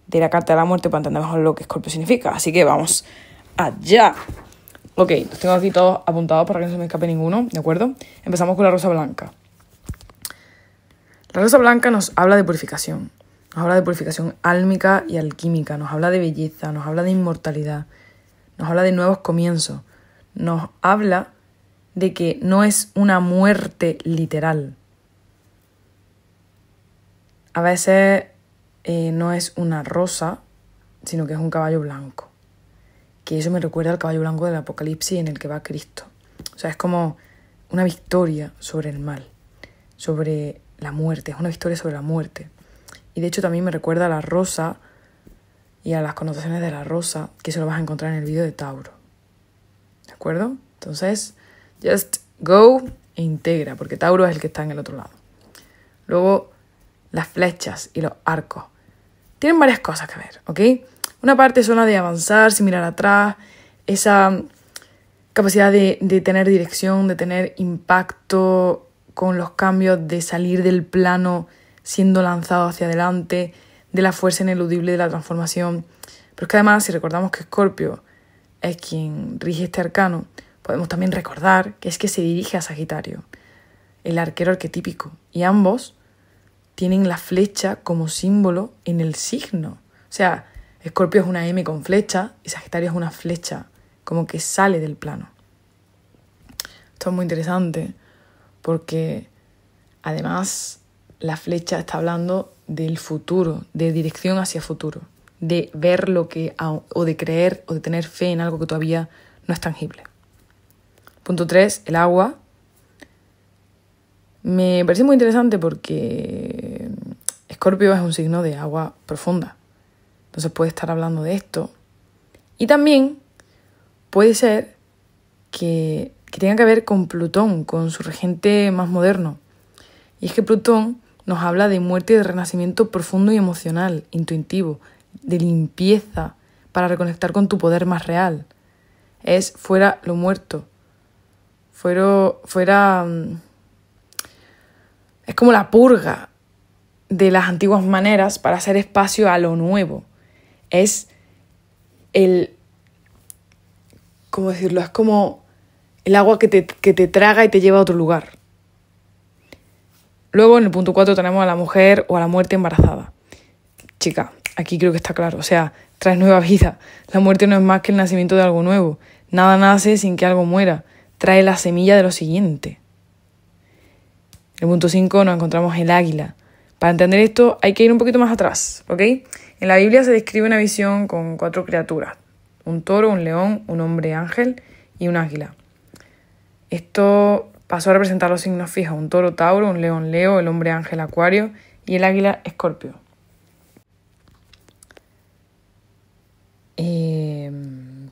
Speaker 1: de la carta de la muerte para entender mejor lo que Escorpio significa. Así que vamos allá. Ok, los tengo aquí todos apuntados para que no se me escape ninguno, ¿de acuerdo? Empezamos con la rosa blanca. La rosa blanca nos habla de purificación. Nos habla de purificación álmica y alquímica. Nos habla de belleza, nos habla de inmortalidad. Nos habla de nuevos comienzos. Nos habla de que no es una muerte literal. A veces no es una rosa, sino que es un caballo blanco. Que eso me recuerda al caballo blanco del Apocalipsis en el que va Cristo. O sea, es como una victoria sobre el mal, sobre la muerte. Es una victoria sobre la muerte. Y de hecho también me recuerda a la rosa y a las connotaciones de la rosa, que eso lo vas a encontrar en el vídeo de Tauro. ¿De acuerdo? Entonces, just go e integra, porque Tauro es el que está en el otro lado. Luego, las flechas y los arcos. Tienen varias cosas que ver, ¿ok? Una parte son la de avanzar sin mirar atrás, esa capacidad de tener dirección, de tener impacto con los cambios, de salir del plano siendo lanzado hacia adelante, de la fuerza ineludible de la transformación. Pero es que además, si recordamos que Escorpio es quien rige este arcano, podemos también recordar que es que se dirige a Sagitario, el arquero arquetípico, y ambos tienen la flecha como símbolo en el signo. O sea, Escorpio es una M con flecha y Sagitario es una flecha como que sale del plano. Esto es muy interesante porque además la flecha está hablando del futuro, de dirección hacia futuro, de ver lo que, o de creer o de tener fe en algo que todavía no es tangible. Punto 3, el agua. Me parece muy interesante porque Escorpio es un signo de agua profunda. Entonces puede estar hablando de esto. Y también puede ser que tenga que ver con Plutón, con su regente más moderno. Y es que Plutón nos habla de muerte y de renacimiento profundo y emocional, intuitivo, de limpieza para reconectar con tu poder más real. Es fuera lo muerto. Es como la purga de las antiguas maneras para hacer espacio a lo nuevo. Es ¿cómo decirlo? Es como el agua que te traga y te lleva a otro lugar. Luego en el punto 4 tenemos a la mujer o a la muerte embarazada. Chica, aquí creo que está claro. O sea, traes nueva vida. La muerte no es más que el nacimiento de algo nuevo. Nada nace sin que algo muera. Trae la semilla de lo siguiente. En el punto 5 nos encontramos el águila. Para entender esto hay que ir un poquito más atrás, ¿ok? En la Biblia se describe una visión con 4 criaturas. Un toro, un león, un hombre ángel y un águila. Esto pasó a representar los signos fijos. Un toro, Tauro, un león, Leo, el hombre ángel, Acuario y el águila, Escorpio.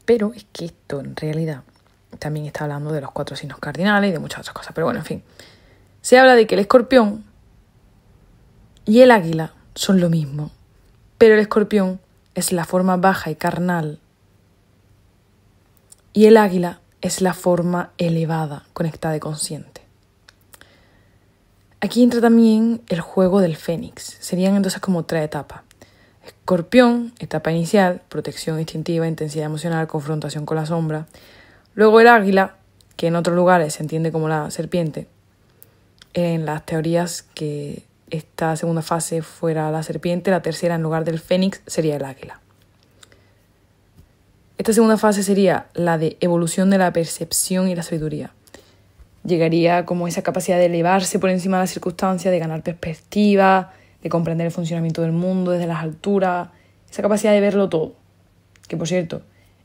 Speaker 1: Pero es que esto en realidad también está hablando de los 4 signos cardinales y de muchas otras cosas. Pero bueno, en fin. Se habla de que el escorpión y el águila son lo mismo, pero el escorpión es la forma baja y carnal y el águila es la forma elevada, conectada y consciente. Aquí entra también el juego del fénix. Serían entonces como 3 etapas. Escorpión, etapa inicial, protección instintiva, intensidad emocional, confrontación con la sombra. Luego el águila, que en otros lugares se entiende como la serpiente. En las teorías que esta segunda fase fuera la serpiente, la tercera en lugar del fénix sería el águila. Esta segunda fase sería la de evolución de la percepción y la sabiduría. Llegaría como esa capacidad de elevarse por encima de las circunstancias, de ganar perspectiva, de comprender el funcionamiento del mundo desde las alturas, esa capacidad de verlo todo. Que por cierto,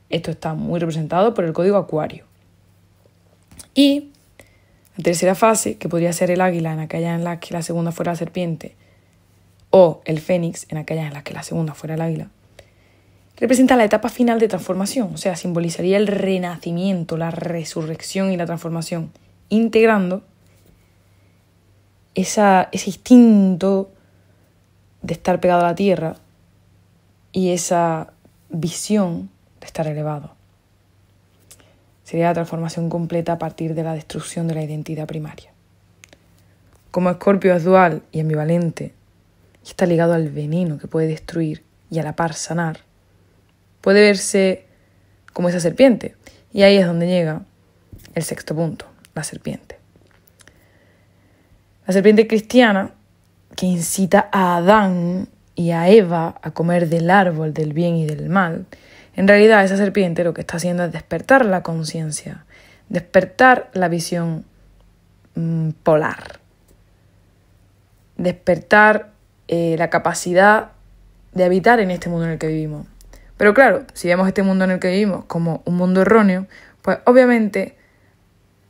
Speaker 1: esto está muy representado por el código Acuario. Y la tercera fase, que podría ser el águila en aquellas en las que la segunda fuera la serpiente, o el fénix en aquellas en las que la segunda fuera el águila, representa la etapa final de transformación, o sea, simbolizaría el renacimiento, la resurrección y la transformación, integrando ese instinto de estar pegado a la tierra y esa visión de estar elevado. Sería la transformación completa a partir de la destrucción de la identidad primaria. Como Escorpio es dual y ambivalente, y está ligado al veneno que puede destruir y a la par sanar, puede verse como esa serpiente. Y ahí es donde llega el sexto punto, la serpiente. La serpiente cristiana que incita a Adán y a Eva a comer del árbol del bien y del mal, en realidad esa serpiente lo que está haciendo es despertar la conciencia, despertar la visión polar, despertar la capacidad de habitar en este mundo en el que vivimos. Pero claro, si vemos este mundo en el que vivimos como un mundo erróneo, pues obviamente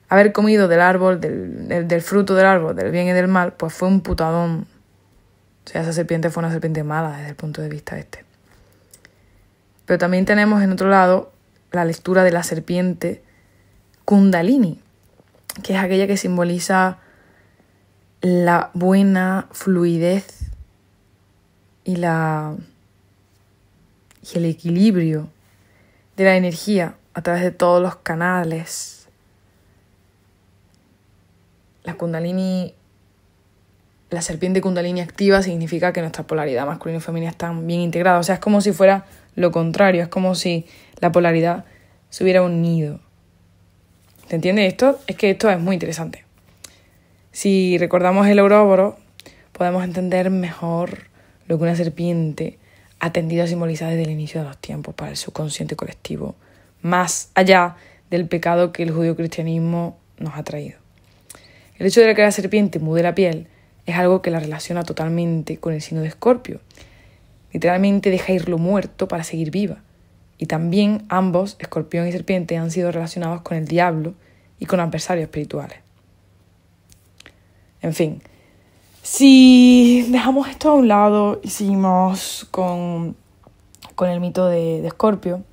Speaker 1: haber comido del árbol, del fruto del árbol, del bien y del mal, pues fue un putadón. O sea, esa serpiente fue una serpiente mala desde el punto de vista este. Pero también tenemos en otro lado la lectura de la serpiente Kundalini, que es aquella que simboliza la buena fluidez y el equilibrio de la energía a través de todos los canales. La serpiente Kundalini activa significa que nuestra polaridad masculina y femenina están bien integradas. O sea, es como si fuera lo contrario, es como si la polaridad se hubiera unido. ¿Te entiendes esto? Es que esto es muy interesante. Si recordamos el Ouroboros, podemos entender mejor lo que una serpiente ha tendido a simbolizar desde el inicio de los tiempos para el subconsciente colectivo, más allá del pecado que el judeocristianismo nos ha traído. El hecho de que la serpiente mude la piel es algo que la relaciona totalmente con el signo de Escorpio. Literalmente deja ir lo muerto para seguir viva. Y también ambos, escorpión y serpiente, han sido relacionados con el diablo y con adversarios espirituales. En fin, si dejamos esto a un lado y seguimos con el mito de Escorpio,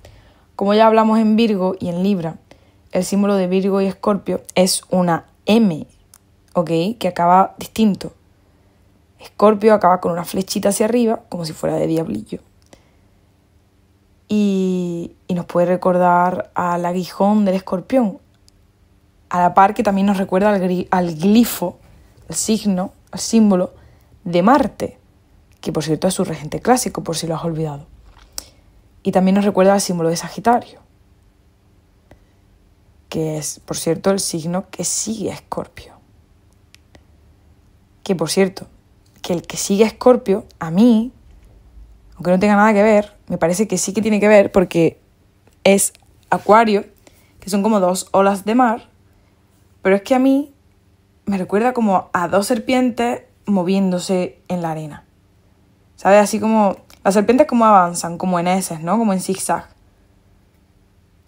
Speaker 1: como ya hablamos en Virgo y en Libra, el símbolo de Virgo y Escorpio es una M, ¿ok? Que acaba distinto. Escorpio acaba con una flechita hacia arriba, como si fuera de diablillo. Y nos puede recordar al aguijón del escorpión, a la par que también nos recuerda al glifo, el signo, el símbolo de Marte, que por cierto es su regente clásico, por si lo has olvidado. Y también nos recuerda al símbolo de Sagitario, que es, por cierto, el signo que sigue a Escorpio. Que, por cierto, que el que sigue a Escorpio, a mí, aunque no tenga nada que ver, me parece que sí que tiene que ver porque es Acuario, que son como dos olas de mar, pero es que a mí me recuerda como a dos serpientes moviéndose en la arena. ¿Sabes? Así como las serpientes como avanzan, como en eses, ¿no? Como en zigzag.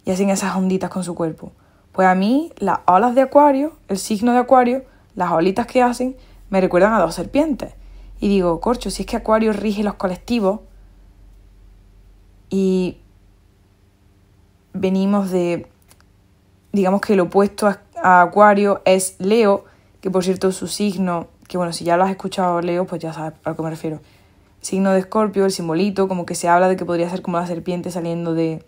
Speaker 1: Y hacen esas onditas con su cuerpo. Pues a mí las olas de Acuario, el signo de Acuario, las olitas que hacen, me recuerdan a dos serpientes. Y digo, corcho, si es que Acuario rige los colectivos y venimos de, digamos que el opuesto a Acuario es Leo, que por cierto su signo, que bueno, si ya lo has escuchado Leo, pues ya sabes a lo que me refiero. Signo de Escorpio, el simbolito, como que se habla de que podría ser como la serpiente saliendo de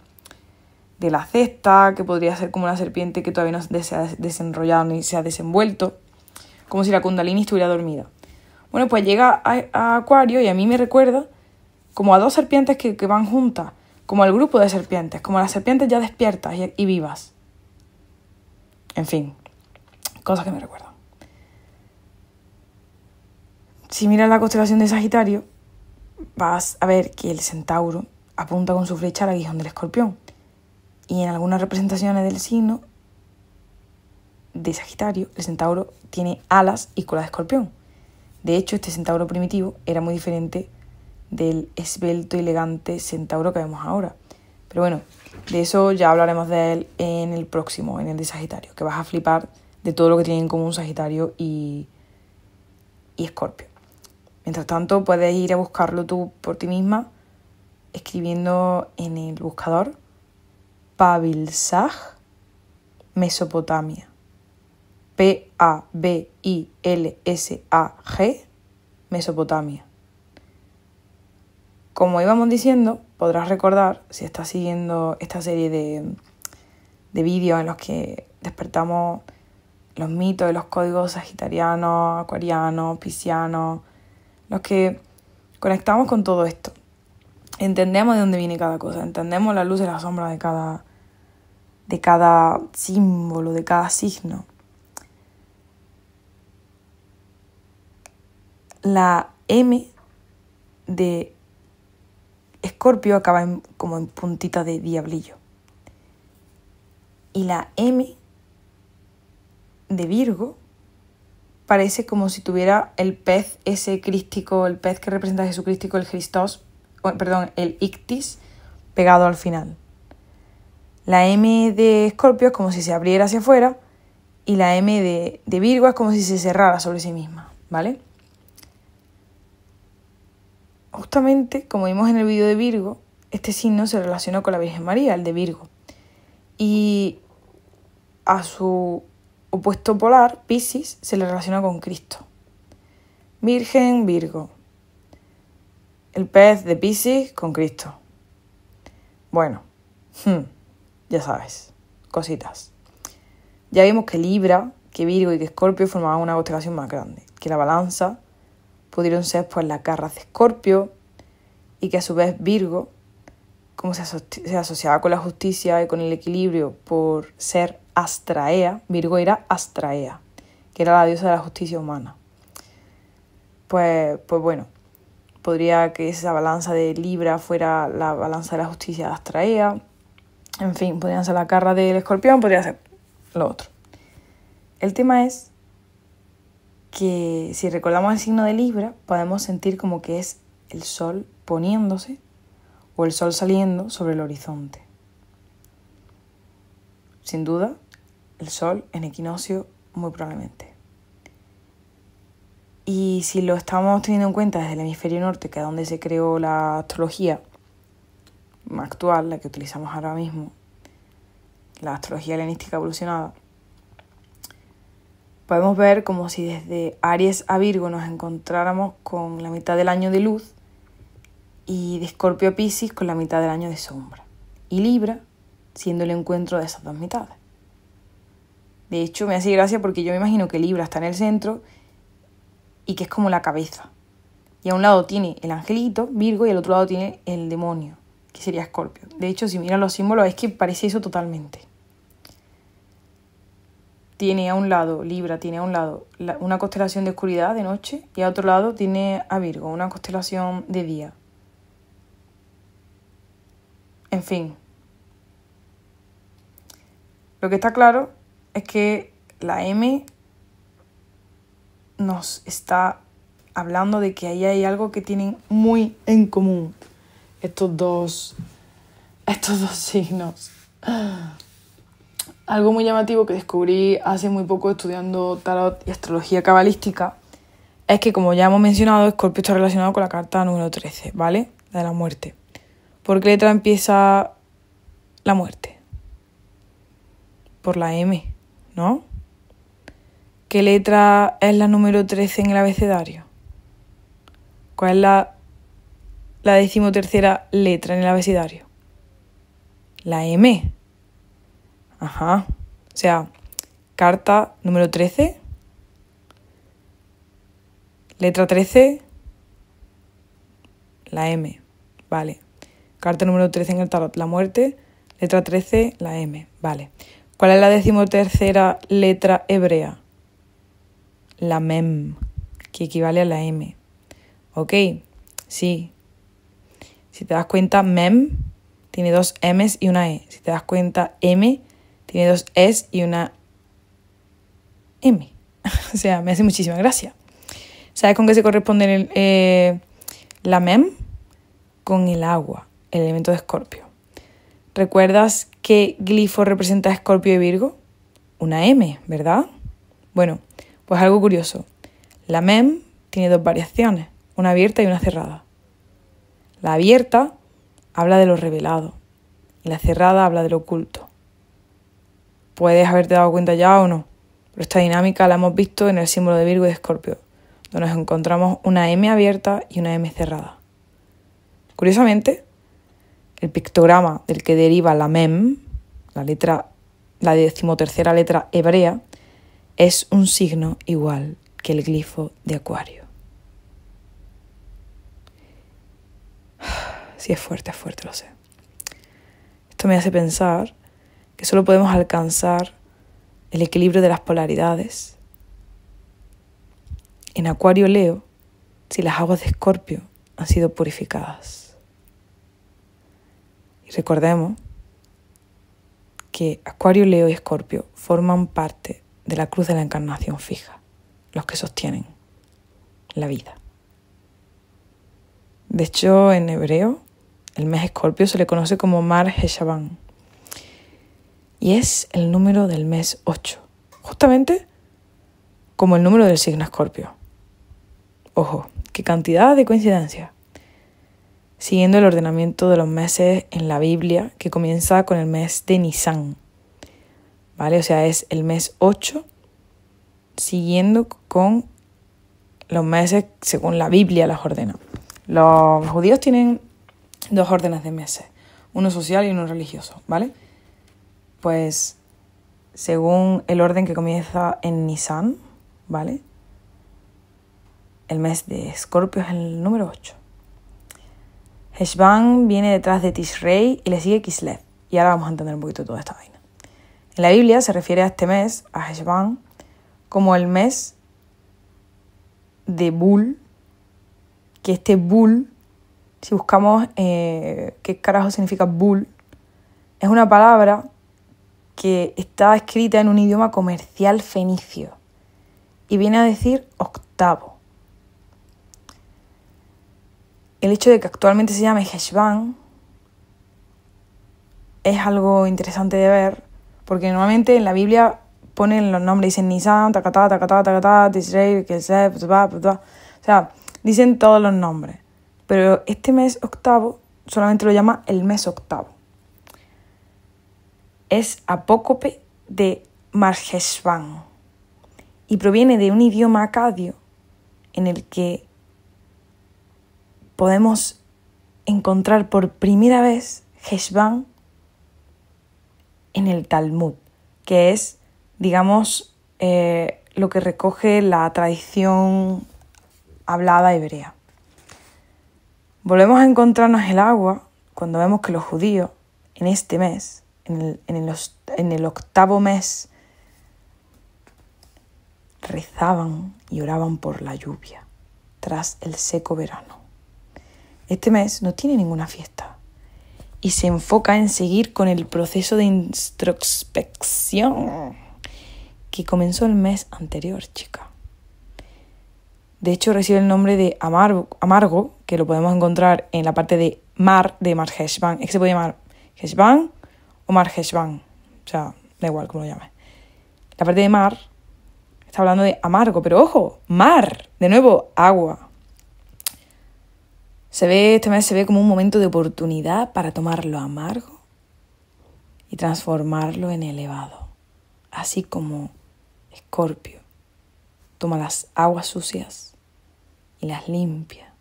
Speaker 1: la cesta, que podría ser como una serpiente que todavía no se ha desenrollado ni se ha desenvuelto, como si la Kundalini estuviera dormida. Bueno, pues llega a Acuario y a mí me recuerda como a dos serpientes que van juntas, como al grupo de serpientes, como las serpientes ya despiertas y vivas. En fin, cosas que me recuerdan. Si miras la constelación de Sagitario, vas a ver que el centauro apunta con su flecha al aguijón del escorpión. Y en algunas representaciones del signo de Sagitario, el centauro tiene alas y cola de escorpión. De hecho, este centauro primitivo era muy diferente del esbelto y elegante centauro que vemos ahora. Pero bueno, de eso ya hablaremos de él en el próximo, en el de Sagitario, que vas a flipar de todo lo que tienen en común Sagitario y Escorpio. Mientras tanto, puedes ir a buscarlo tú por ti misma escribiendo en el buscador Pabilsaj, Mesopotamia. Pabilsag, Mesopotamia. Como íbamos diciendo, podrás recordar, si estás siguiendo esta serie de vídeos en los que despertamos los mitos y los códigos sagitarianos, acuarianos, piscianos, los que conectamos con todo esto. Entendemos de dónde viene cada cosa, entendemos la luz y la sombra de cada símbolo, de cada signo. La M de Escorpio acaba como en puntita de diablillo. Y la M de Virgo parece como si tuviera el pez ese crístico, el pez que representa a Jesucristo, el ictis, pegado al final. La M de Escorpio es como si se abriera hacia afuera y la M de Virgo es como si se cerrara sobre sí misma, ¿vale? Justamente, como vimos en el vídeo de Virgo, este signo se relaciona con la Virgen María, el de Virgo. Y a su opuesto polar, Piscis, se le relaciona con Cristo. Virgen, Virgo. El pez de Piscis con Cristo. Bueno, ya sabes, cositas. Ya vimos que Libra, que Virgo y que Escorpio formaban una constelación más grande, que la balanza pudieron ser pues las garras de Escorpio y que a su vez Virgo, como se asociaba con la justicia y con el equilibrio por ser Astraea, Virgo era Astraea, que era la diosa de la justicia humana. Pues bueno, podría que esa balanza de Libra fuera la balanza de la justicia de Astraea. En fin, podrían ser las garras del escorpión, podría ser lo otro. El tema es que si recordamos el signo de Libra, podemos sentir como que es el sol poniéndose o el sol saliendo sobre el horizonte. Sin duda, el sol en equinoccio muy probablemente. Y si lo estamos teniendo en cuenta desde el hemisferio norte, que es donde se creó la astrología actual, la que utilizamos ahora mismo, la astrología helenística evolucionada, podemos ver como si desde Aries a Virgo nos encontráramos con la mitad del año de luz y de Escorpio a Piscis con la mitad del año de sombra. Y Libra siendo el encuentro de esas dos mitades. De hecho, me hace gracia porque yo me imagino que Libra está en el centro y que es como la cabeza. Y a un lado tiene el angelito, Virgo, y al otro lado tiene el demonio, que sería Escorpio. De hecho, si miran los símbolos, es que parece eso totalmente. Tiene a un lado, Libra tiene a un lado una constelación de oscuridad, de noche, y a otro lado tiene a Virgo, una constelación de día. En fin. Lo que está claro es que la M nos está hablando de que ahí hay algo que tienen muy en común estos dos signos. Algo muy llamativo que descubrí hace muy poco estudiando tarot y astrología cabalística es que, como ya hemos mencionado, Escorpio está relacionado con la carta número 13, ¿vale? La de la muerte. ¿Por qué letra empieza la muerte? Por la M, ¿no? ¿Qué letra es la número 13 en el abecedario? ¿Cuál es la 13ª letra en el abecedario? La M. Ajá. O sea, carta número 13, letra 13, la M. Vale. Carta número 13 en el tarot, la muerte, letra 13, la M. Vale. ¿Cuál es la 13ª letra hebrea? La Mem, que equivale a la M. Ok, sí. Si te das cuenta, mem tiene 2 M's y una E. Si te das cuenta, M tiene 2 E's y una M. O sea, me hace muchísima gracia. ¿Sabes con qué se corresponde la mem? Con el agua, el elemento de Escorpio. ¿Recuerdas qué glifo representa a Escorpio y Virgo? Una M, ¿verdad? Bueno, pues algo curioso. La mem tiene 2 variaciones, una abierta y una cerrada. La abierta habla de lo revelado y la cerrada habla de lo oculto. Puedes haberte dado cuenta ya o no, pero esta dinámica la hemos visto en el símbolo de Virgo y de Escorpio, donde nos encontramos una M abierta y una M cerrada. Curiosamente, el pictograma del que deriva la mem, la 13ª letra hebrea, es un signo igual que el glifo de Acuario. Sí, es fuerte, lo sé. Esto me hace pensar que solo podemos alcanzar el equilibrio de las polaridades en Acuario-Leo si las aguas de Escorpio han sido purificadas. Y recordemos que Acuario, Leo y Escorpio forman parte de la cruz de la encarnación fija, los que sostienen la vida. De hecho, en hebreo, el mes Escorpio se le conoce como Mar Heshavan y es el número del mes 8, justamente como el número del signo Escorpio. Ojo, qué cantidad de coincidencias. Siguiendo el ordenamiento de los meses en la Biblia, que comienza con el mes de Nisan, ¿vale? O sea, es el mes 8, siguiendo con los meses según la Biblia las ordena. Los judíos tienen 2 órdenes de meses, uno social y uno religioso, ¿vale? Pues según el orden que comienza en Nisan, ¿vale? El mes de Escorpio es el número 8. Heshvan viene detrás de Tishrei y le sigue Kislev. Y ahora vamos a entender un poquito toda esta vaina. En la Biblia se refiere a este mes, a Heshvan, como el mes de Bul, que este Bul, si buscamos qué carajo significa Bul, es una palabra que está escrita en un idioma comercial fenicio y viene a decir octavo. El hecho de que actualmente se llame Heshvan es algo interesante de ver, porque normalmente en la Biblia ponen los nombres, dicen Nisan, Takatá, Tishrei, Kislev, o sea, dicen todos los nombres. Pero este mes octavo solamente lo llama el mes octavo. Es apócope de Marheshvan y proviene de un idioma acadio en el que podemos encontrar por primera vez Heshvan en el Talmud, que es, digamos, lo que recoge la tradición hablada hebrea. Volvemos a encontrarnos el agua cuando vemos que los judíos en este mes, en el octavo mes, rezaban y oraban por la lluvia tras el seco verano. Este mes no tiene ninguna fiesta y se enfoca en seguir con el proceso de introspección que comenzó el mes anterior, chica. De hecho, recibe el nombre de amargo, que lo podemos encontrar en la parte de Mar Heshvan. Es que se puede llamar Heshvan o Mar Heshvan. O sea, da igual cómo lo llames. La parte de mar está hablando de amargo, pero ojo, mar, de nuevo, agua. Este mes se ve como un momento de oportunidad para tomar lo amargo y transformarlo en elevado. Así como Escorpio toma las aguas sucias y las limpia.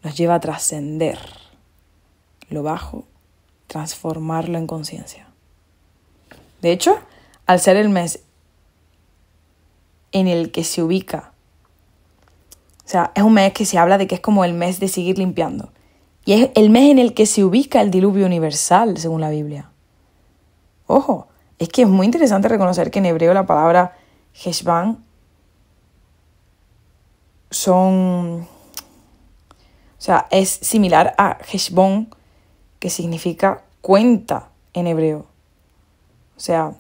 Speaker 1: Nos lleva a trascender lo bajo, transformarlo en conciencia. De hecho, al ser el mes en el que se ubica, o sea, es un mes que se habla de que es como el mes de seguir limpiando. Y es el mes en el que se ubica el diluvio universal, según la Biblia. Ojo, es que es muy interesante reconocer que en hebreo la palabra Heshvan son O sea, es similar a Heshbon, que significa cuenta en hebreo. O sea,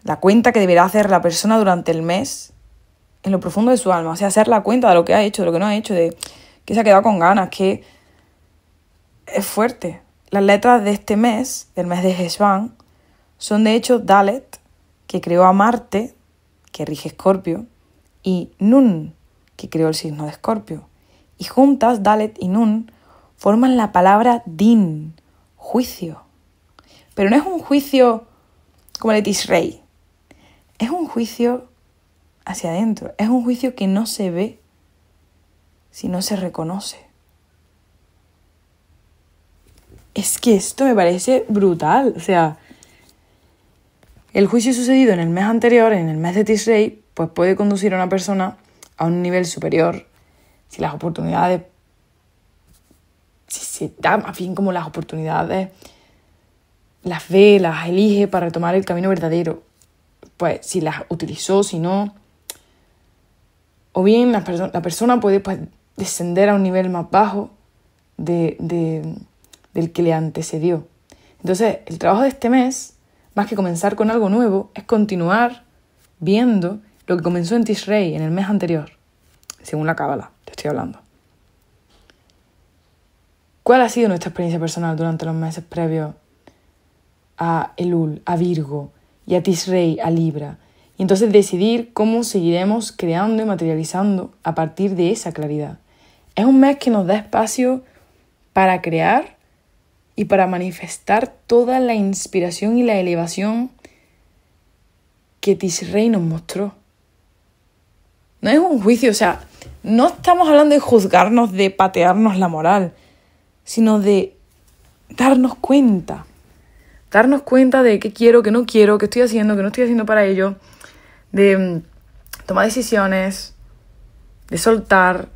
Speaker 1: la cuenta que deberá hacer la persona durante el mes en lo profundo de su alma. O sea, hacer la cuenta de lo que ha hecho, de lo que no ha hecho, de que se ha quedado con ganas, que es fuerte. Las letras de este mes, del mes de Heshvan, son de hecho Dalet, que creó a Marte, que rige Escorpio, y Nun, que creó el signo de Escorpio. Y juntas, Dalet y Nun, forman la palabra Din, juicio. Pero no es un juicio como el de Tishrei. Es un juicio hacia adentro. Es un juicio que no se ve si no se reconoce. Es que esto me parece brutal. O sea, el juicio sucedido en el mes anterior, en el mes de Tishrei, pues puede conducir a una persona a un nivel superior si las oportunidades, si se da más bien como las oportunidades, las ve, las elige para retomar el camino verdadero. Pues si las utilizó, si no. O bien la persona puede pues descender a un nivel más bajo del que le antecedió. Entonces, el trabajo de este mes, más que comenzar con algo nuevo, es continuar viendo lo que comenzó en Tishrei, en el mes anterior, según la Cábala, te estoy hablando. ¿Cuál ha sido nuestra experiencia personal durante los meses previos a Elul, a Virgo y a Tishrei, a Libra? Y entonces decidir cómo seguiremos creando y materializando a partir de esa claridad. Es un mes que nos da espacio para crear y para manifestar toda la inspiración y la elevación que Tishrei nos mostró. No es un juicio, o sea, no estamos hablando de juzgarnos, de patearnos la moral, sino de darnos cuenta. Darnos cuenta de qué quiero, qué no quiero, qué estoy haciendo, qué no estoy haciendo para ello, de tomar decisiones, de soltar.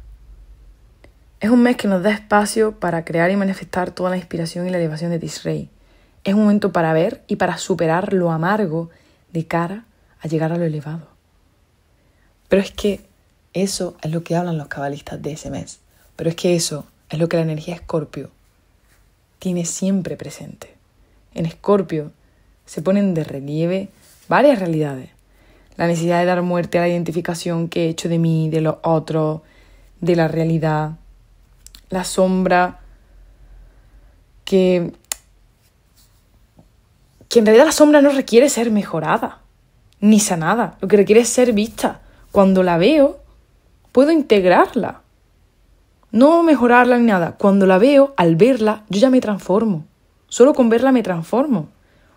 Speaker 1: Es un mes que nos da espacio para crear y manifestar toda la inspiración y la elevación de Tishrei. Es un momento para ver y para superar lo amargo de cara a llegar a lo elevado. Pero es que eso es lo que hablan los cabalistas de ese mes. Pero es que eso es lo que la energía Escorpio tiene siempre presente. En Escorpio se ponen de relieve varias realidades. La necesidad de dar muerte a la identificación que he hecho de mí, de los otros, de la realidad. La sombra que en realidad la sombra no requiere ser mejorada ni sanada. Lo que requiere es ser vista. Cuando la veo, puedo integrarla. No mejorarla ni nada. Cuando la veo, al verla, yo ya me transformo. Solo con verla me transformo.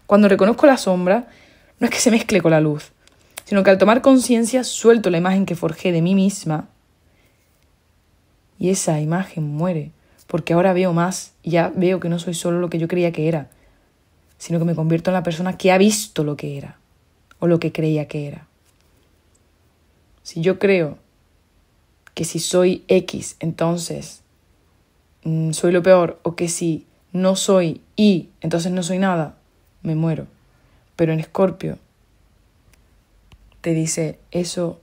Speaker 1: Cuando reconozco la sombra, no es que se mezcle con la luz, sino que al tomar conciencia suelto la imagen que forjé de mí misma y esa imagen muere, porque ahora veo más y ya veo que no soy solo lo que yo creía que era, sino que me convierto en la persona que ha visto lo que era o lo que creía que era. Si yo creo que si soy X, entonces soy lo peor, o que si no soy Y, entonces no soy nada, me muero. Pero en Escorpio te dice eso,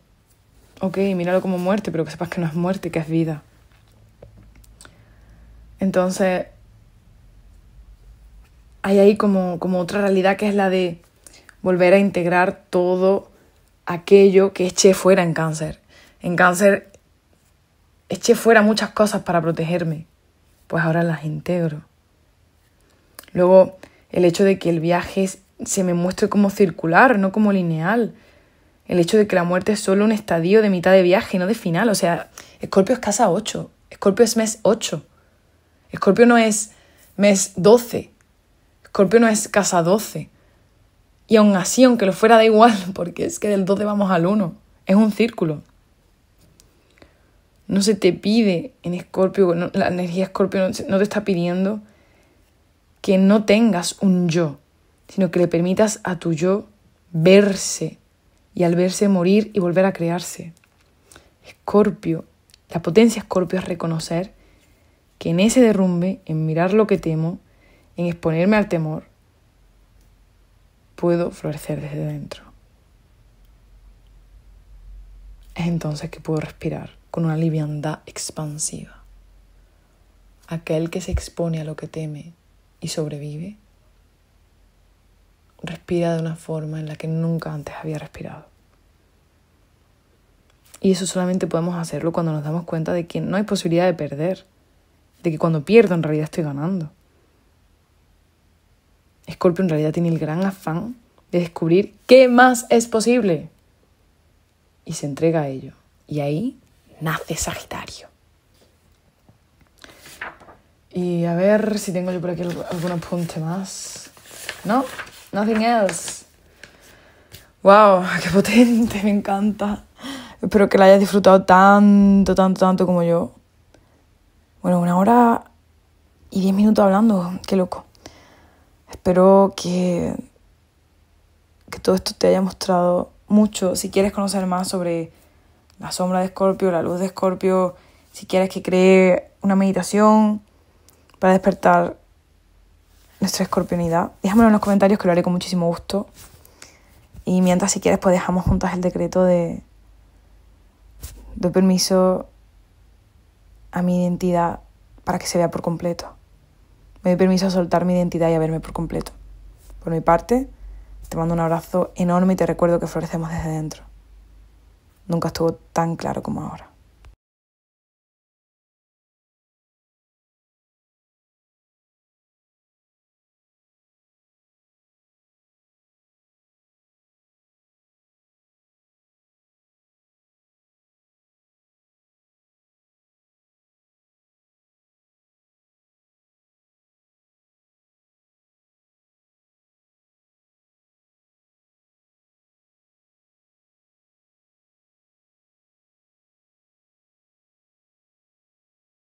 Speaker 1: ok, míralo como muerte, pero que sepas que no es muerte, que es vida. Entonces, hay ahí como otra realidad que es la de volver a integrar todo aquello que eché fuera en Cáncer. En Cáncer eché fuera muchas cosas para protegerme, pues ahora las integro. Luego, el hecho de que el viaje se me muestre como circular, no como lineal. El hecho de que la muerte es solo un estadio de mitad de viaje, no de final. O sea, Escorpio es casa 8. Escorpio es mes 8. Escorpio no es mes 12. Escorpio no es casa 12. Y aún así, aunque lo fuera, da igual, porque es que del 12 vamos al 1. Es un círculo. No se te pide en Escorpio, la energía Escorpio no te está pidiendo que no tengas un yo, sino que le permitas a tu yo verse y al verse morir y volver a crearse. Escorpio, la potencia Escorpio es reconocer que en ese derrumbe, en mirar lo que temo, en exponerme al temor, puedo florecer desde dentro. Es entonces que puedo respirar con una liviandad expansiva. aquel que se expone a lo que teme y sobrevive, respira de una forma en la que nunca antes había respirado. Y eso solamente podemos hacerlo cuando nos damos cuenta de que no hay posibilidad de perder, de que cuando pierdo en realidad estoy ganando. Escorpio en realidad tiene el gran afán de descubrir qué más es posible y se entrega a ello. Y ahí nace Sagitario. Y a ver si tengo yo por aquí algún apunte más. ¿No? Nothing else. ¡Wow! ¡Qué potente! Me encanta. Espero que la hayas disfrutado tanto como yo. Bueno, 1 hora y 10 minutos hablando. ¡Qué loco! Espero que todo esto te haya mostrado mucho. Si quieres conocer más sobre la sombra de Escorpio, la luz de Escorpio, si quieres que cree una meditación para despertar nuestra escorpionidad, déjamelo en los comentarios que lo haré con muchísimo gusto. Y mientras, si quieres, pues dejamos juntas el decreto de doy permiso a mi identidad para que se vea por completo. Me doy permiso a soltar mi identidad y a verme por completo. Por mi parte, te mando un abrazo enorme y te recuerdo que florecemos desde dentro. Nunca estuvo tan claro como ahora.